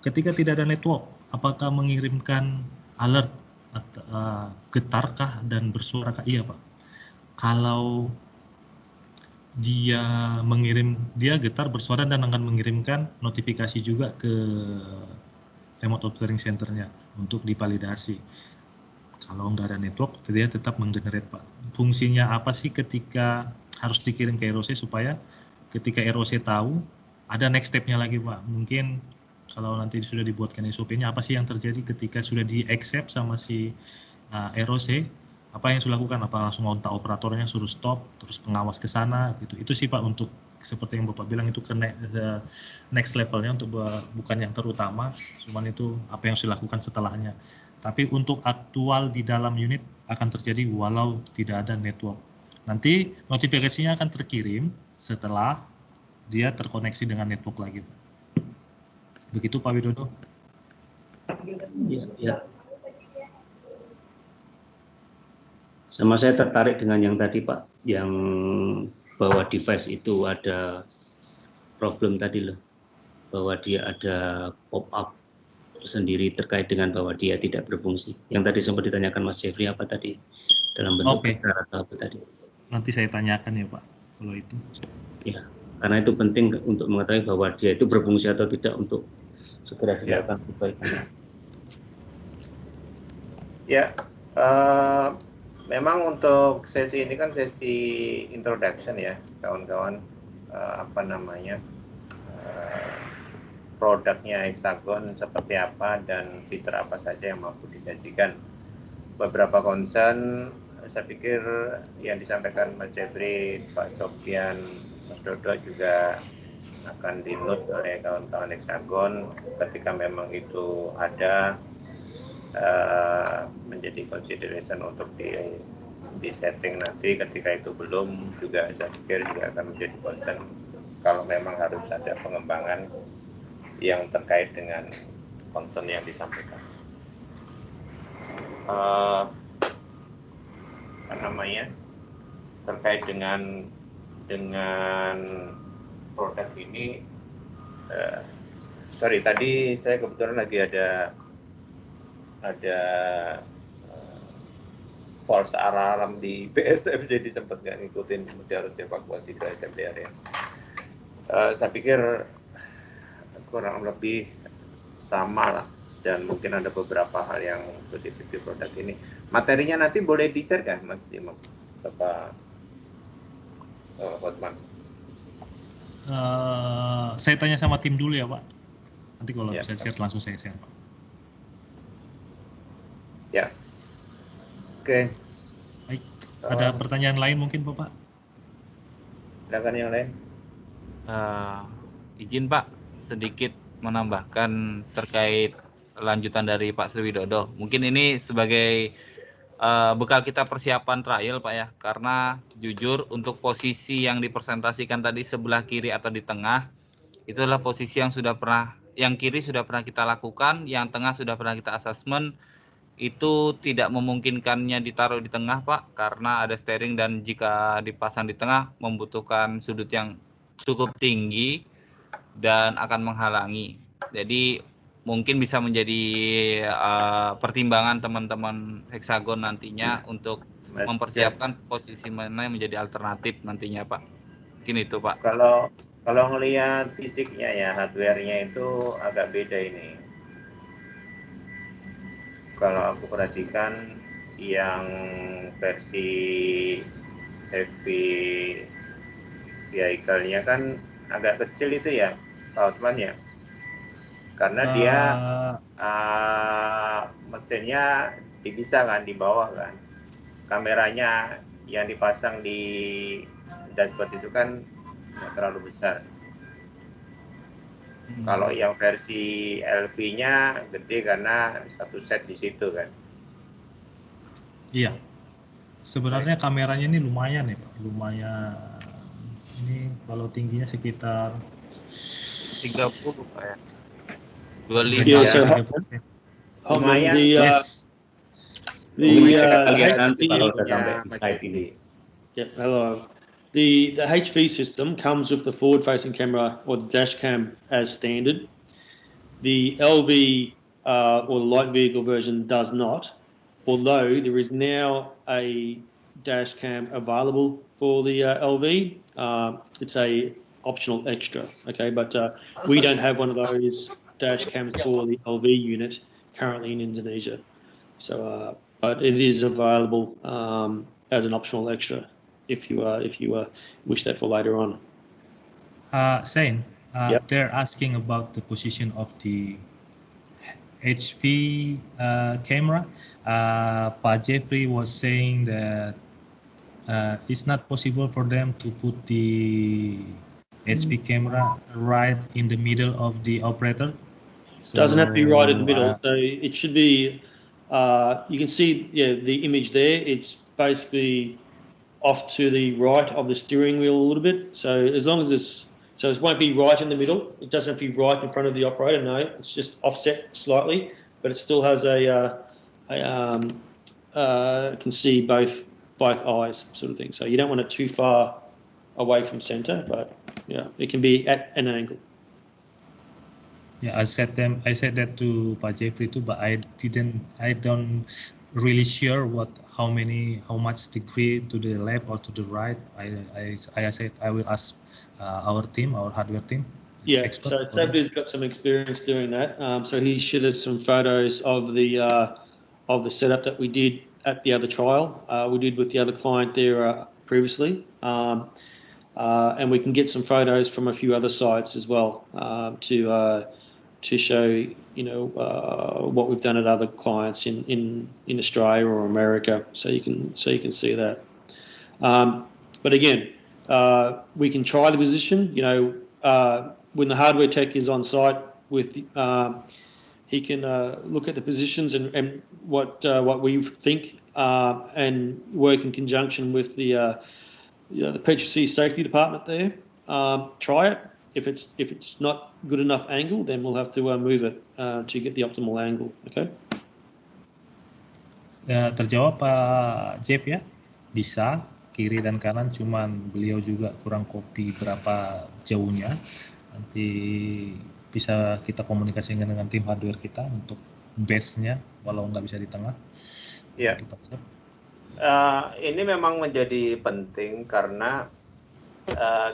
[SPEAKER 1] ketika tidak ada network, apakah mengirimkan alert atau getarkah dan bersuarakah? Iya Pak. Kalau dia getar, bersuara, dan akan mengirimkan notifikasi juga ke remote authoring centernya untuk divalidasi. Kalau nggak ada network, dia tetap menggenerate Pak. Fungsinya apa sih ketika harus dikirim ke ROC, supaya ketika ROC tahu ada next step-nya lagi Pak. Mungkin kalau nanti sudah dibuatkan SOP-nya, apa sih yang terjadi ketika sudah di-accept sama si ROC, apa yang sudah lakukan? Apa langsung kontak operatornya suruh stop, terus pengawas ke sana gitu. Itu sih Pak, untuk seperti yang Bapak bilang, itu ke next levelnya, untuk bukan yang terutama, cuman itu apa yang sudah dilakukan setelahnya. Tapi untuk aktual di dalam unit akan terjadi walau tidak ada network. Nanti notifikasinya akan terkirim setelah dia terkoneksi dengan network lagi. Begitu Pak Widodo.
[SPEAKER 7] Ya. Sama saya tertarik dengan yang tadi Pak, yang bahwa device itu ada problem tadi loh, bahwa dia ada pop-up sendiri terkait dengan bahwa dia tidak berfungsi. Yang tadi sempat ditanyakan Mas Jeffrey apa tadi dalam bentuk besar atau apa tadi?
[SPEAKER 1] Nanti saya tanyakan ya Pak, kalau itu.
[SPEAKER 7] Ya, karena itu penting untuk mengetahui bahwa dia itu berfungsi atau tidak untuk segera dilakukan perbaikan.
[SPEAKER 6] Ya, memang untuk sesi ini kan sesi introduction ya, kawan-kawan. Produknya Hexagon seperti apa dan fitur apa saja yang mampu disajikan. Beberapa concern, saya pikir yang disampaikan Mas Jeffrey, Pak Sofyan, Mas Dodo juga akan di-note oleh kawan-kawan Hexagon ketika memang itu ada menjadi consideration untuk di setting nanti. Ketika itu belum, juga saya pikir juga akan menjadi concern kalau memang harus ada pengembangan yang terkait dengan concern yang disampaikan. Terkait dengan produk ini, tadi saya kebetulan lagi ada false alarm di BSM, jadi sempat nggak ngikutin, mesti harus evakuasi ke SMDR ya. Saya pikir kurang lebih sama lah, dan mungkin ada beberapa hal yang positif di produk ini. Materinya nanti boleh di-share kan Mas Imam, Bapak Hotman?
[SPEAKER 1] Saya tanya sama tim dulu ya Pak, nanti kalau
[SPEAKER 6] Ya.
[SPEAKER 1] bisa share langsung saya share Pak.
[SPEAKER 6] Ya, oke.
[SPEAKER 1] Baik, ada pertanyaan lain mungkin Bapak?
[SPEAKER 6] Silakan yang lain.
[SPEAKER 3] Izin Pak, sedikit menambahkan terkait lanjutan dari Pak Sriwidodo. Mungkin ini sebagai bekal kita persiapan trial Pak ya, karena jujur untuk posisi yang dipresentasikan tadi sebelah kiri atau di tengah, itulah posisi yang sudah pernah, yang kiri sudah pernah kita lakukan, yang tengah sudah pernah kita assessment. Itu tidak memungkinkannya ditaruh di tengah Pak, karena ada steering dan jika dipasang di tengah membutuhkan sudut yang cukup tinggi dan akan menghalangi. Jadi mungkin bisa menjadi pertimbangan teman-teman Hexagon nantinya untuk mempersiapkan posisi mana yang menjadi alternatif nantinya Pak. Mungkin itu Pak.
[SPEAKER 6] Kalau ngelihat fisiknya ya, hardware-nya itu agak beda ini. Kalau aku perhatikan yang versi heavy vehicle-nya kan agak kecil itu ya, Pak Hotman ya. Karena dia mesinnya dipisah kan di bawah kan. Kameranya yang dipasang di dashboard itu kan nggak terlalu besar. Kalau yang versi LV-nya gede karena satu set di situ kan.
[SPEAKER 1] Iya. Sebenarnya kameranya ini lumayan ya Pak. Lumayan. Ini kalau tingginya sekitar
[SPEAKER 3] 30 Pak ya. 25
[SPEAKER 8] Yeah, so
[SPEAKER 6] lumayan.
[SPEAKER 1] Yes.
[SPEAKER 8] Hello. The HV system comes with the forward-facing camera or the dash cam as standard. The LV or the light vehicle version does not, although there is now a dash cam available for the LV. It's a optional extra, okay, but we don't have one of those dash cams for the LV unit currently in Indonesia. So, but it is available as an optional extra if you wish that for later on.
[SPEAKER 1] Shane,
[SPEAKER 8] Yep.
[SPEAKER 1] They're asking about the position of the HV camera. Pak Jeffrey was saying that it's not possible for them to put the HV camera right in the middle of the operator. So,
[SPEAKER 8] Doesn't have to be right in the middle. So it should be. You can see, the image there. It's basically off to the right of the steering wheel a little bit. So as long as it won't be right in the middle. It doesn't have to be right in front of the operator. No, it's just offset slightly, but it still has can see both both eyes, sort of thing. So you don't want it too far away from center, but yeah, it can be at an angle.
[SPEAKER 1] Yeah, I said that to Pak Jeffrey too, but I don't really sure how much degree to the left or to the right. I said I will ask our hardware team.
[SPEAKER 8] Yeah, so Sabdi's got some experience doing that. So he showed us some photos of the setup that we did at the other trial. We did with the other client there previously. And we can get some photos from a few other sites as well to show what we've done at other clients in Australia or America, so you can see that. But again, we can try the position. When the hardware tech is on site with, he can look at the positions and what we think and work in conjunction with the Petrosi safety department there. Try it. If it's not good enough angle, then we'll have to move it to get the optimal angle. Okay.
[SPEAKER 1] Terjawab Pak Jeff ya, bisa kiri dan kanan, cuman beliau juga kurang copy berapa jauhnya. Nanti bisa kita komunikasikan dengan tim hardware kita untuk base-nya, walau nggak bisa di tengah.
[SPEAKER 6] Iya. Ini memang menjadi penting karena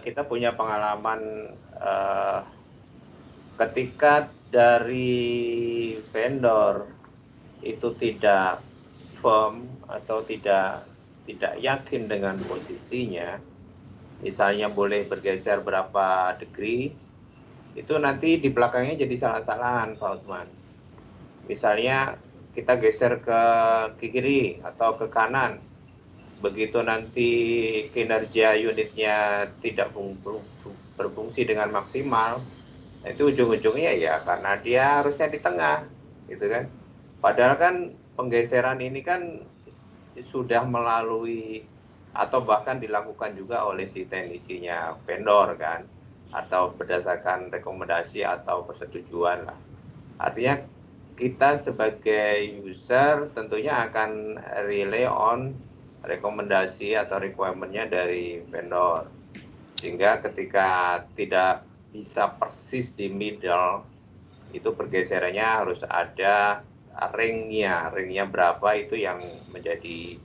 [SPEAKER 6] kita punya pengalaman ketika dari vendor itu tidak firm atau tidak yakin dengan posisinya, misalnya boleh bergeser berapa degree, itu nanti di belakangnya jadi salah-salahan Pak Osman. Misalnya kita geser ke kiri atau ke kanan, begitu nanti kinerja unitnya tidak berfungsi dengan maksimal, itu ujung-ujungnya ya karena dia harusnya di tengah, gitu kan. Padahal kan penggeseran ini kan sudah melalui atau bahkan dilakukan juga oleh si teknisinya vendor kan, atau berdasarkan rekomendasi atau persetujuan lah. Artinya kita sebagai user tentunya akan rely on rekomendasi atau requirement-nya dari vendor, sehingga ketika tidak bisa persis di middle, itu pergeserannya harus ada ringnya berapa, itu yang menjadi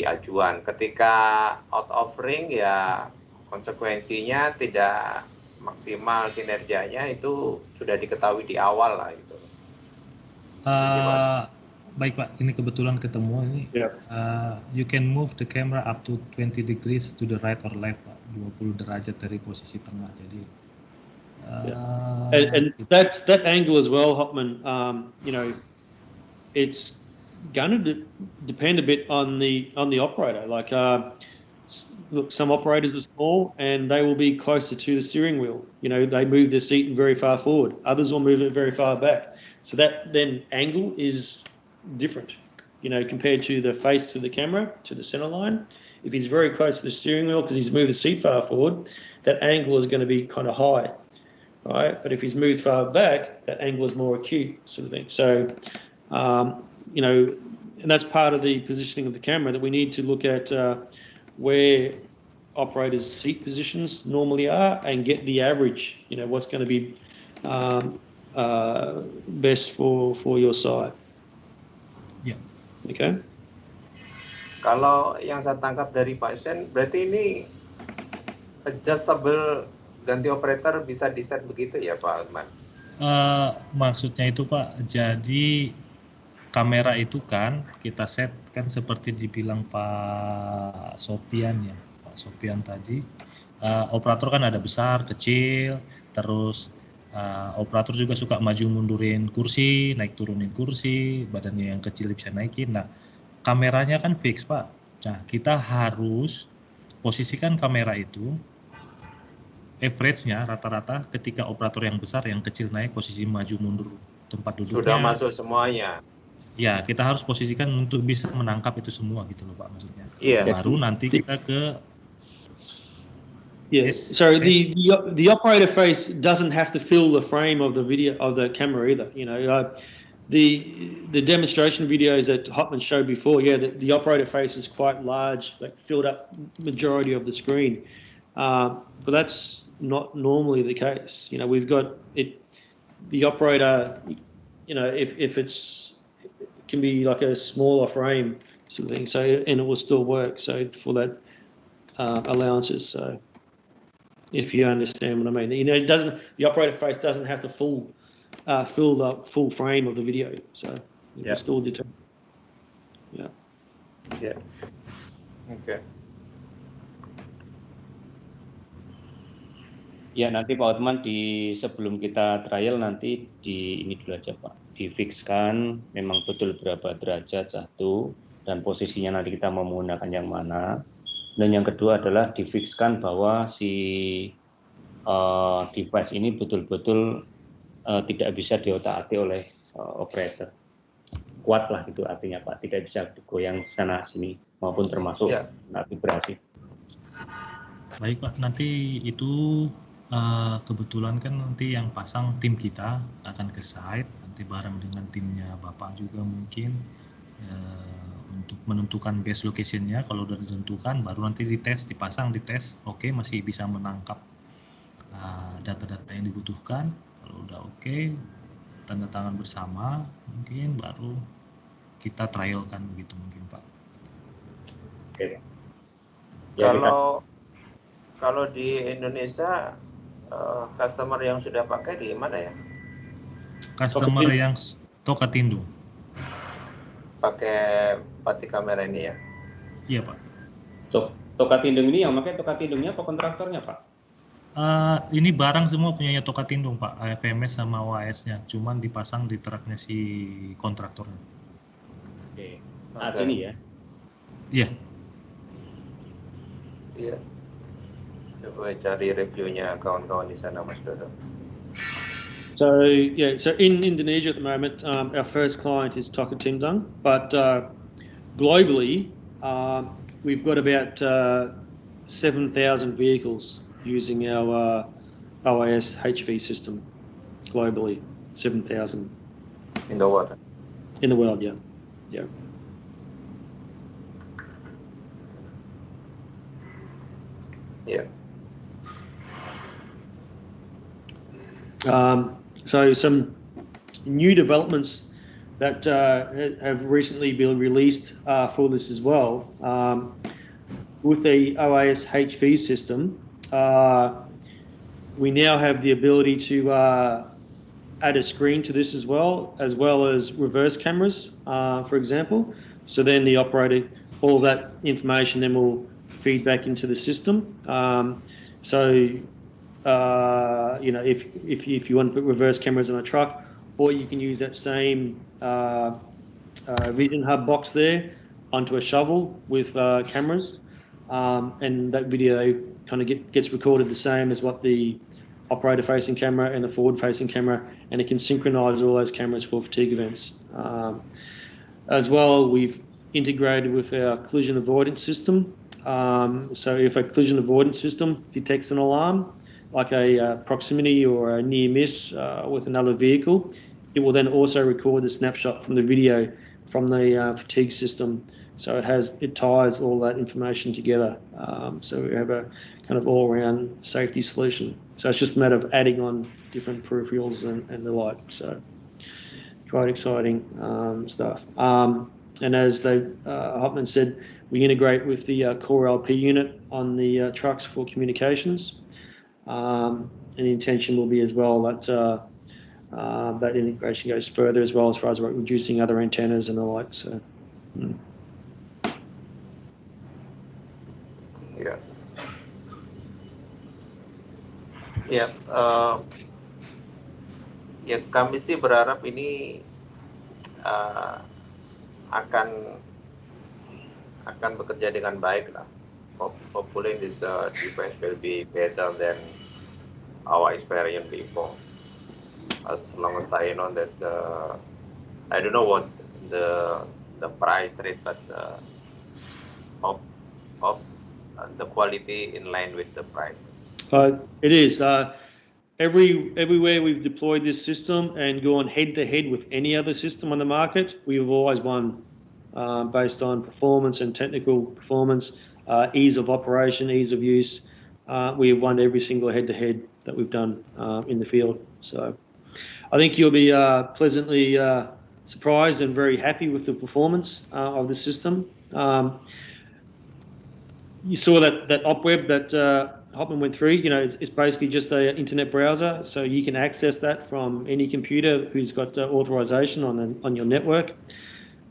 [SPEAKER 6] acuan. Ketika out of ring ya konsekuensinya tidak maksimal kinerjanya, itu sudah diketahui di awal lah itu.
[SPEAKER 1] Baik Pak, ini kebetulan ketemu ini.
[SPEAKER 8] Yeah.
[SPEAKER 1] You can move the camera up to 20 degrees to the right or left, Pak. 20 derajat dari posisi tengah. Jadi
[SPEAKER 8] and that angle as well, Hotman. It's going to depend a bit on the operator. Like, look, some operators are small and they will be closer to the steering wheel. They move the seat very far forward. Others will move it very far back. So that then angle is different, compared to the face to the camera, to the center line. If he's very close to the steering wheel because he's moved the seat far forward, that angle is going to be kind of high, right? But if he's moved far back, that angle is more acute, sort of thing. So, and that's part of the positioning of the camera, that we need to look at where operators' seat positions normally are and get the average, what's going to be best for your site.
[SPEAKER 1] Yeah.
[SPEAKER 8] Okay.
[SPEAKER 6] Kalau yang saya tangkap dari Pak Sen, berarti ini adjustable ganti operator bisa di-set begitu ya Pak Osman?
[SPEAKER 1] Maksudnya itu Pak, jadi kamera itu kan kita set kan seperti dibilang Pak Sopian ya, Pak Sopian tadi, operator kan ada besar, kecil, terus operator juga suka maju mundurin kursi, naik turunin kursi, badannya yang kecil bisa naikin. Nah, kameranya kan fix Pak. Nah, kita harus posisikan kamera itu average-nya rata-rata ketika operator yang besar, yang kecil naik, posisi maju mundur tempat duduknya.
[SPEAKER 6] Sudah masuk semuanya.
[SPEAKER 1] Ya, kita harus posisikan untuk bisa menangkap itu semua gitu loh Pak maksudnya.
[SPEAKER 6] Iya.
[SPEAKER 1] Baru nanti kita ke
[SPEAKER 8] Yes. So the operator face doesn't have to fill the frame of the video of the camera either. the demonstration videos that Hotman showed before, yeah, the operator face is quite large, like filled up majority of the screen, but that's not normally the case. You know, we've got it. The operator, you know, if it's, it can be like a smaller frame sort of thing, so, and it will still work. So for that allowances. So if you understand what I mean, you know, it doesn't. The operator face doesn't have to fill the full frame of the video. So it will still determine. Yeah.
[SPEAKER 6] Yeah.
[SPEAKER 2] Oke.
[SPEAKER 7] Ya, nanti Pak Hotman sebelum kita trial nanti ini dulu aja Pak, difixkan memang betul berapa derajat satu dan posisinya nanti kita mau menggunakan yang mana. Dan yang kedua adalah difixkan bahwa si device ini betul-betul tidak bisa diotak-atik oleh operator. Kuat lah itu artinya Pak, tidak bisa digoyang sana sini maupun termasuk vibrasi.
[SPEAKER 1] Baik Pak, nanti itu kebetulan kan nanti yang pasang tim kita akan ke site, nanti bareng dengan timnya Bapak juga mungkin untuk menentukan base location-nya. Kalau sudah ditentukan baru nanti dites, dipasang, dites, oke, masih bisa menangkap data-data yang dibutuhkan. Kalau udah oke, tanda tangan bersama, mungkin baru kita trialkan begitu mungkin Pak.
[SPEAKER 7] Oke.
[SPEAKER 6] Ya, kalau di Indonesia customer yang sudah pakai di mana ya?
[SPEAKER 1] Customer yang Tokatindung.
[SPEAKER 6] Pakai batik kamera ini ya?
[SPEAKER 1] Iya Pak.
[SPEAKER 7] Tokatindung ini yang pakai Tokatindungnya apa kontraktornya Pak?
[SPEAKER 1] Ini barang semua punyanya Tokatindung Pak, FMS sama OAS-nya, cuman dipasang di truknya si kontraktornya.
[SPEAKER 7] Oke, saat ini ya?
[SPEAKER 1] Iya.
[SPEAKER 6] Iya. Coba cari reviewnya kawan-kawan di sana Mas Dodo.
[SPEAKER 8] So yeah, so in Indonesia at the moment, our first client is Tokatindung, but globally, we've got about 7,000 vehicles using our OAS HV system globally. 7,000
[SPEAKER 6] in the world.
[SPEAKER 8] In the world, yeah, yeah.
[SPEAKER 6] Yeah.
[SPEAKER 8] So some new developments that have recently been released for this as well. With the OAS HV system, we now have the ability to add a screen to this as well as reverse cameras, for example. So then the operator, all that information then will feed back into the system. You know, if you want to put reverse cameras on a truck, or you can use that same Vision Hub box there onto a shovel with cameras, and that video kind of gets recorded the same as what the operator-facing camera and the forward-facing camera, and it can synchronize all those cameras for fatigue events. As well, we've integrated with our collision avoidance system. So if a collision avoidance system detects an alarm, like a proximity or a near miss with another vehicle, it will then also record the snapshot from the video from the fatigue system. So it ties all that information together. So we have a kind of all-around safety solution. So it's just a matter of adding on different peripherals and the like. So quite exciting stuff. And as Hotman said, we integrate with the core LP unit on the trucks for communications. And the intention will be as well that that integration goes further as well as far as reducing other antennas and the like. So.
[SPEAKER 6] Ya. Ya, ya kami sih berharap ini akan bekerja dengan baik lah. Hopefully this device will be better than our experience before. As long as I know that I don't know what the price rate, but hope the quality in line with the price.
[SPEAKER 8] It is. everywhere we've deployed this system and gone head to head with any other system on the market, we've always won based on performance and technical performance, ease of operation, ease of use. We have won every single head to head that we've done in the field. So I think you'll be pleasantly surprised and very happy with the performance of the system. You saw that op web that Hotman went through. You know, it's basically just an internet browser, so you can access that from any computer who's got authorization on your network.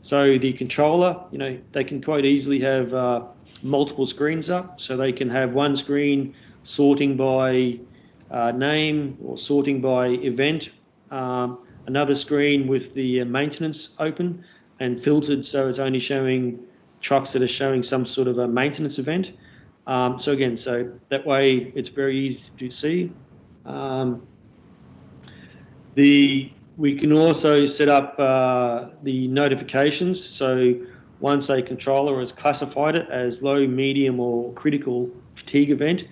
[SPEAKER 8] So the controller, you know, they can quite easily have multiple screens up, so they can have one screen sorting by name or sorting by event, another screen with the maintenance open and filtered, so it's only showing trucks that are showing some sort of a maintenance event. So again, so that way it's very easy to see. We can also set up the notifications. So once a controller has classified it as low, medium, or critical fatigue event,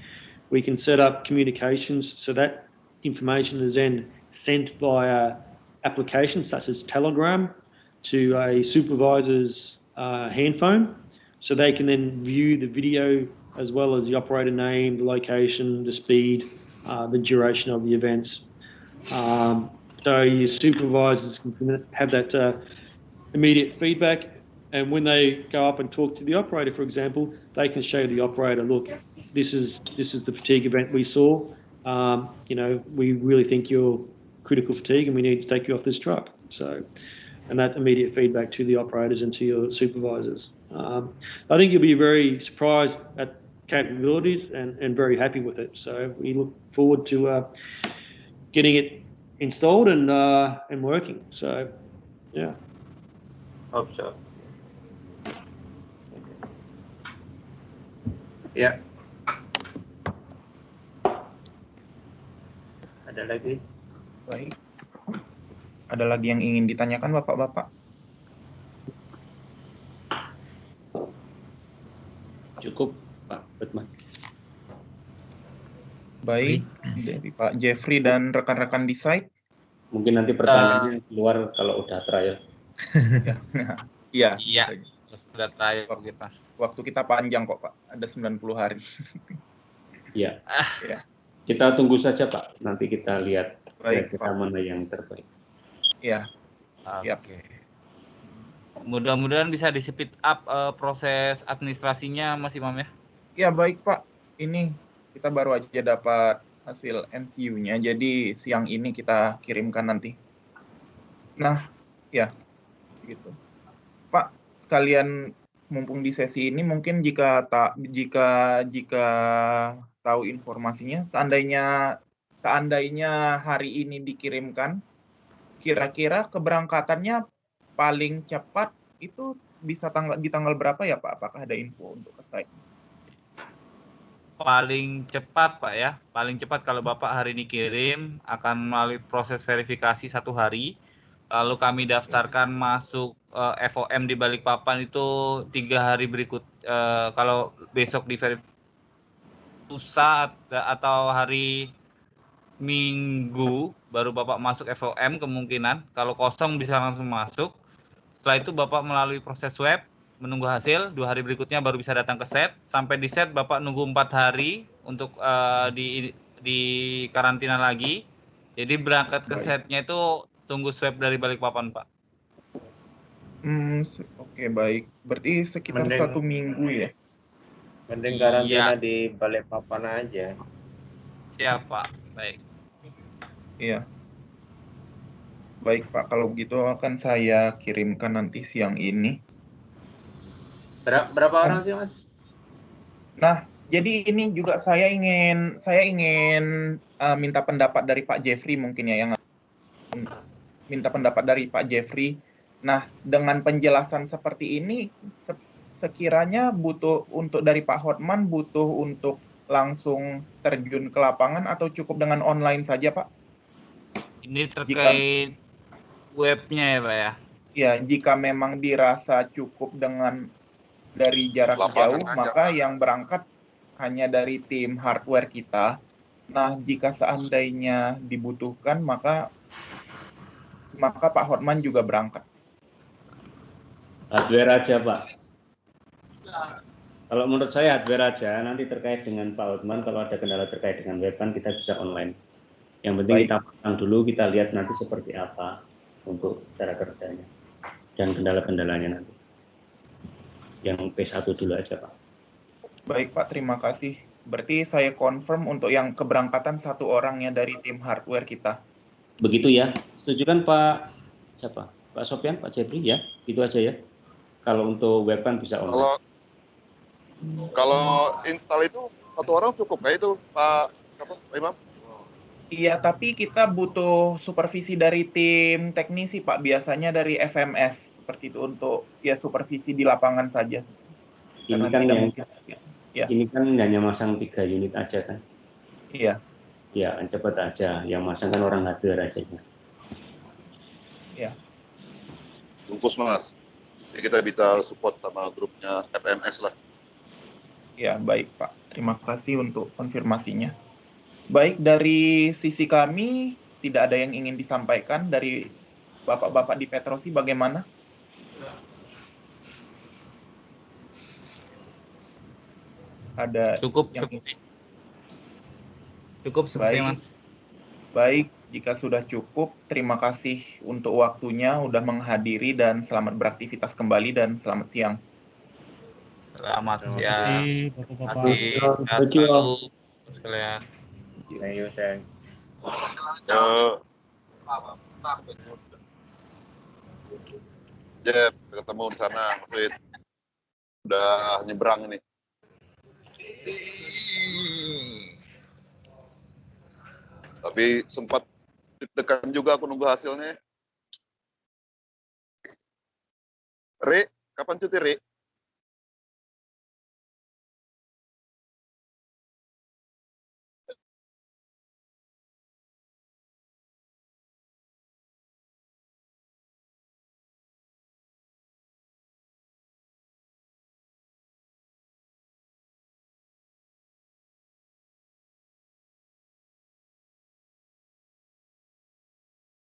[SPEAKER 8] we can set up communications so that information is then sent via applications such as Telegram to a supervisor's hand phone, so they can then view the video as well as the operator name, the location, the speed, the duration of the events. So your supervisors can have that immediate feedback, and when they go up and talk to the operator, for example, they can show the operator, look, this is the fatigue event we saw. You know, we really think you're critical fatigue and we need to take you off this truck. So, and that immediate feedback to the operators and to your supervisors. I think you'll be very surprised at capabilities and very happy with it. So we look forward to getting it installed and working. So, yeah.
[SPEAKER 6] Hope so. Ya. Ada lagi?
[SPEAKER 2] Baik. Ada lagi yang ingin ditanyakan Bapak-Bapak?
[SPEAKER 7] Cukup, Pak Hotman.
[SPEAKER 2] Baik, dari Pak Jeffrey dan rekan-rekan di site.
[SPEAKER 7] Mungkin nanti pertanyaannya keluar kalau udah trial.
[SPEAKER 2] Iya.
[SPEAKER 3] Iya. Sudah trial kita.
[SPEAKER 2] Waktu kita panjang kok Pak, ada 90 hari.
[SPEAKER 7] Iya.
[SPEAKER 2] Ya.
[SPEAKER 7] Kita tunggu saja Pak, nanti kita lihat
[SPEAKER 2] Baik,
[SPEAKER 7] mana yang terbaik.
[SPEAKER 2] Iya.
[SPEAKER 3] Oke. Mudah-mudahan bisa di-speed up proses administrasinya Mas Imam ya.
[SPEAKER 2] Ya baik Pak, ini kita baru aja dapat hasil MCU-nya, jadi siang ini kita kirimkan nanti. Nah, ya, gitu. Pak, sekalian mumpung di sesi ini, mungkin jika tahu informasinya, seandainya hari ini dikirimkan, kira-kira keberangkatannya paling cepat itu bisa di tanggal berapa ya Pak? Apakah ada info untuk site?
[SPEAKER 3] Paling cepat Pak ya, paling cepat kalau Bapak hari ini kirim akan melalui proses verifikasi 1 hari, lalu kami daftarkan masuk FOM di Balikpapan itu 3 hari berikut. Kalau besok di verifikasi lusa atau hari Minggu baru Bapak masuk FOM kemungkinan, kalau kosong bisa langsung masuk. Setelah itu Bapak melalui proses web, menunggu hasil, 2 hari berikutnya baru bisa datang ke set. Sampai di set Bapak nunggu 4 hari untuk di karantina lagi. Jadi berangkat ke setnya itu tunggu swab dari Balikpapan Pak.
[SPEAKER 2] Oke, baik. Berarti sekitar 1 minggu ya?
[SPEAKER 6] Mending karantina di Balikpapan aja.
[SPEAKER 3] Siap Pak, baik.
[SPEAKER 2] Iya. Baik Pak, kalau begitu akan saya kirimkan nanti siang ini.
[SPEAKER 6] Berapa orang sih Mas?
[SPEAKER 2] Nah, jadi ini juga saya ingin minta pendapat dari Pak Jeffrey mungkin ya, yang minta pendapat dari Pak Jeffrey. Nah, dengan penjelasan seperti ini, sekiranya butuh untuk dari Pak Hotman butuh untuk langsung terjun ke lapangan atau cukup dengan online saja Pak?
[SPEAKER 3] Ini terkait webnya ya Pak ya?
[SPEAKER 2] Ya, jika memang dirasa cukup dengan dari jarak jauh, maka yang berangkat hanya dari tim hardware kita. Nah, jika seandainya dibutuhkan, maka Pak Hotman juga berangkat.
[SPEAKER 7] Hardware aja, Pak. Kalau menurut saya hardware aja, nanti terkait dengan Pak Hotman, kalau ada kendala terkait dengan webcam, kita bisa online. Yang penting kita pasang dulu, kita lihat nanti seperti apa untuk cara kerjanya. Dan kendala-kendalanya nanti. Yang P1 dulu aja, Pak.
[SPEAKER 2] Baik, Pak. Terima kasih. Berarti saya confirm untuk yang keberangkatan 1 orang ya dari tim hardware kita.
[SPEAKER 7] Begitu ya. Setuju kan Pak siapa? Pak Sofyan, Pak Jeffrey ya? Itu aja ya. Kalau untuk webcam bisa online.
[SPEAKER 5] Kalau install itu 1 orang cukup kayak itu Pak Imam?
[SPEAKER 2] Iya, tapi kita butuh supervisi dari tim teknisi, Pak. Biasanya dari FMS seperti itu untuk ya supervisi di lapangan saja.
[SPEAKER 7] Ini kan yang ini kan hanya masang 3 unit aja kan?
[SPEAKER 2] Iya.
[SPEAKER 7] Ya, cepat aja. Yang masang kan orang hardware aja.
[SPEAKER 2] Iya.
[SPEAKER 5] Bungkus Mas. Jadi kita bisa support sama grupnya FMS lah.
[SPEAKER 2] Ya, baik Pak. Terima kasih untuk konfirmasinya. Baik, dari sisi kami tidak ada yang ingin disampaikan. Dari Bapak-Bapak di Petrosi bagaimana? Ada
[SPEAKER 3] cukup
[SPEAKER 2] yang...
[SPEAKER 3] cukup seperti Mas.
[SPEAKER 2] Baik, jika sudah cukup, terima kasih untuk waktunya, udah menghadiri dan selamat beraktivitas kembali dan selamat siang.
[SPEAKER 3] Selamat siang.
[SPEAKER 1] Terima kasih Bapak-bapak.
[SPEAKER 3] Sehat selalu sekalian.
[SPEAKER 6] Ayo, sayang.
[SPEAKER 5] Jeff, ketemu di sana, Fit. Udah nyebrang ini. Tapi sempat deg-degan juga aku nunggu hasilnya. Ri, kapan cuti, Ri?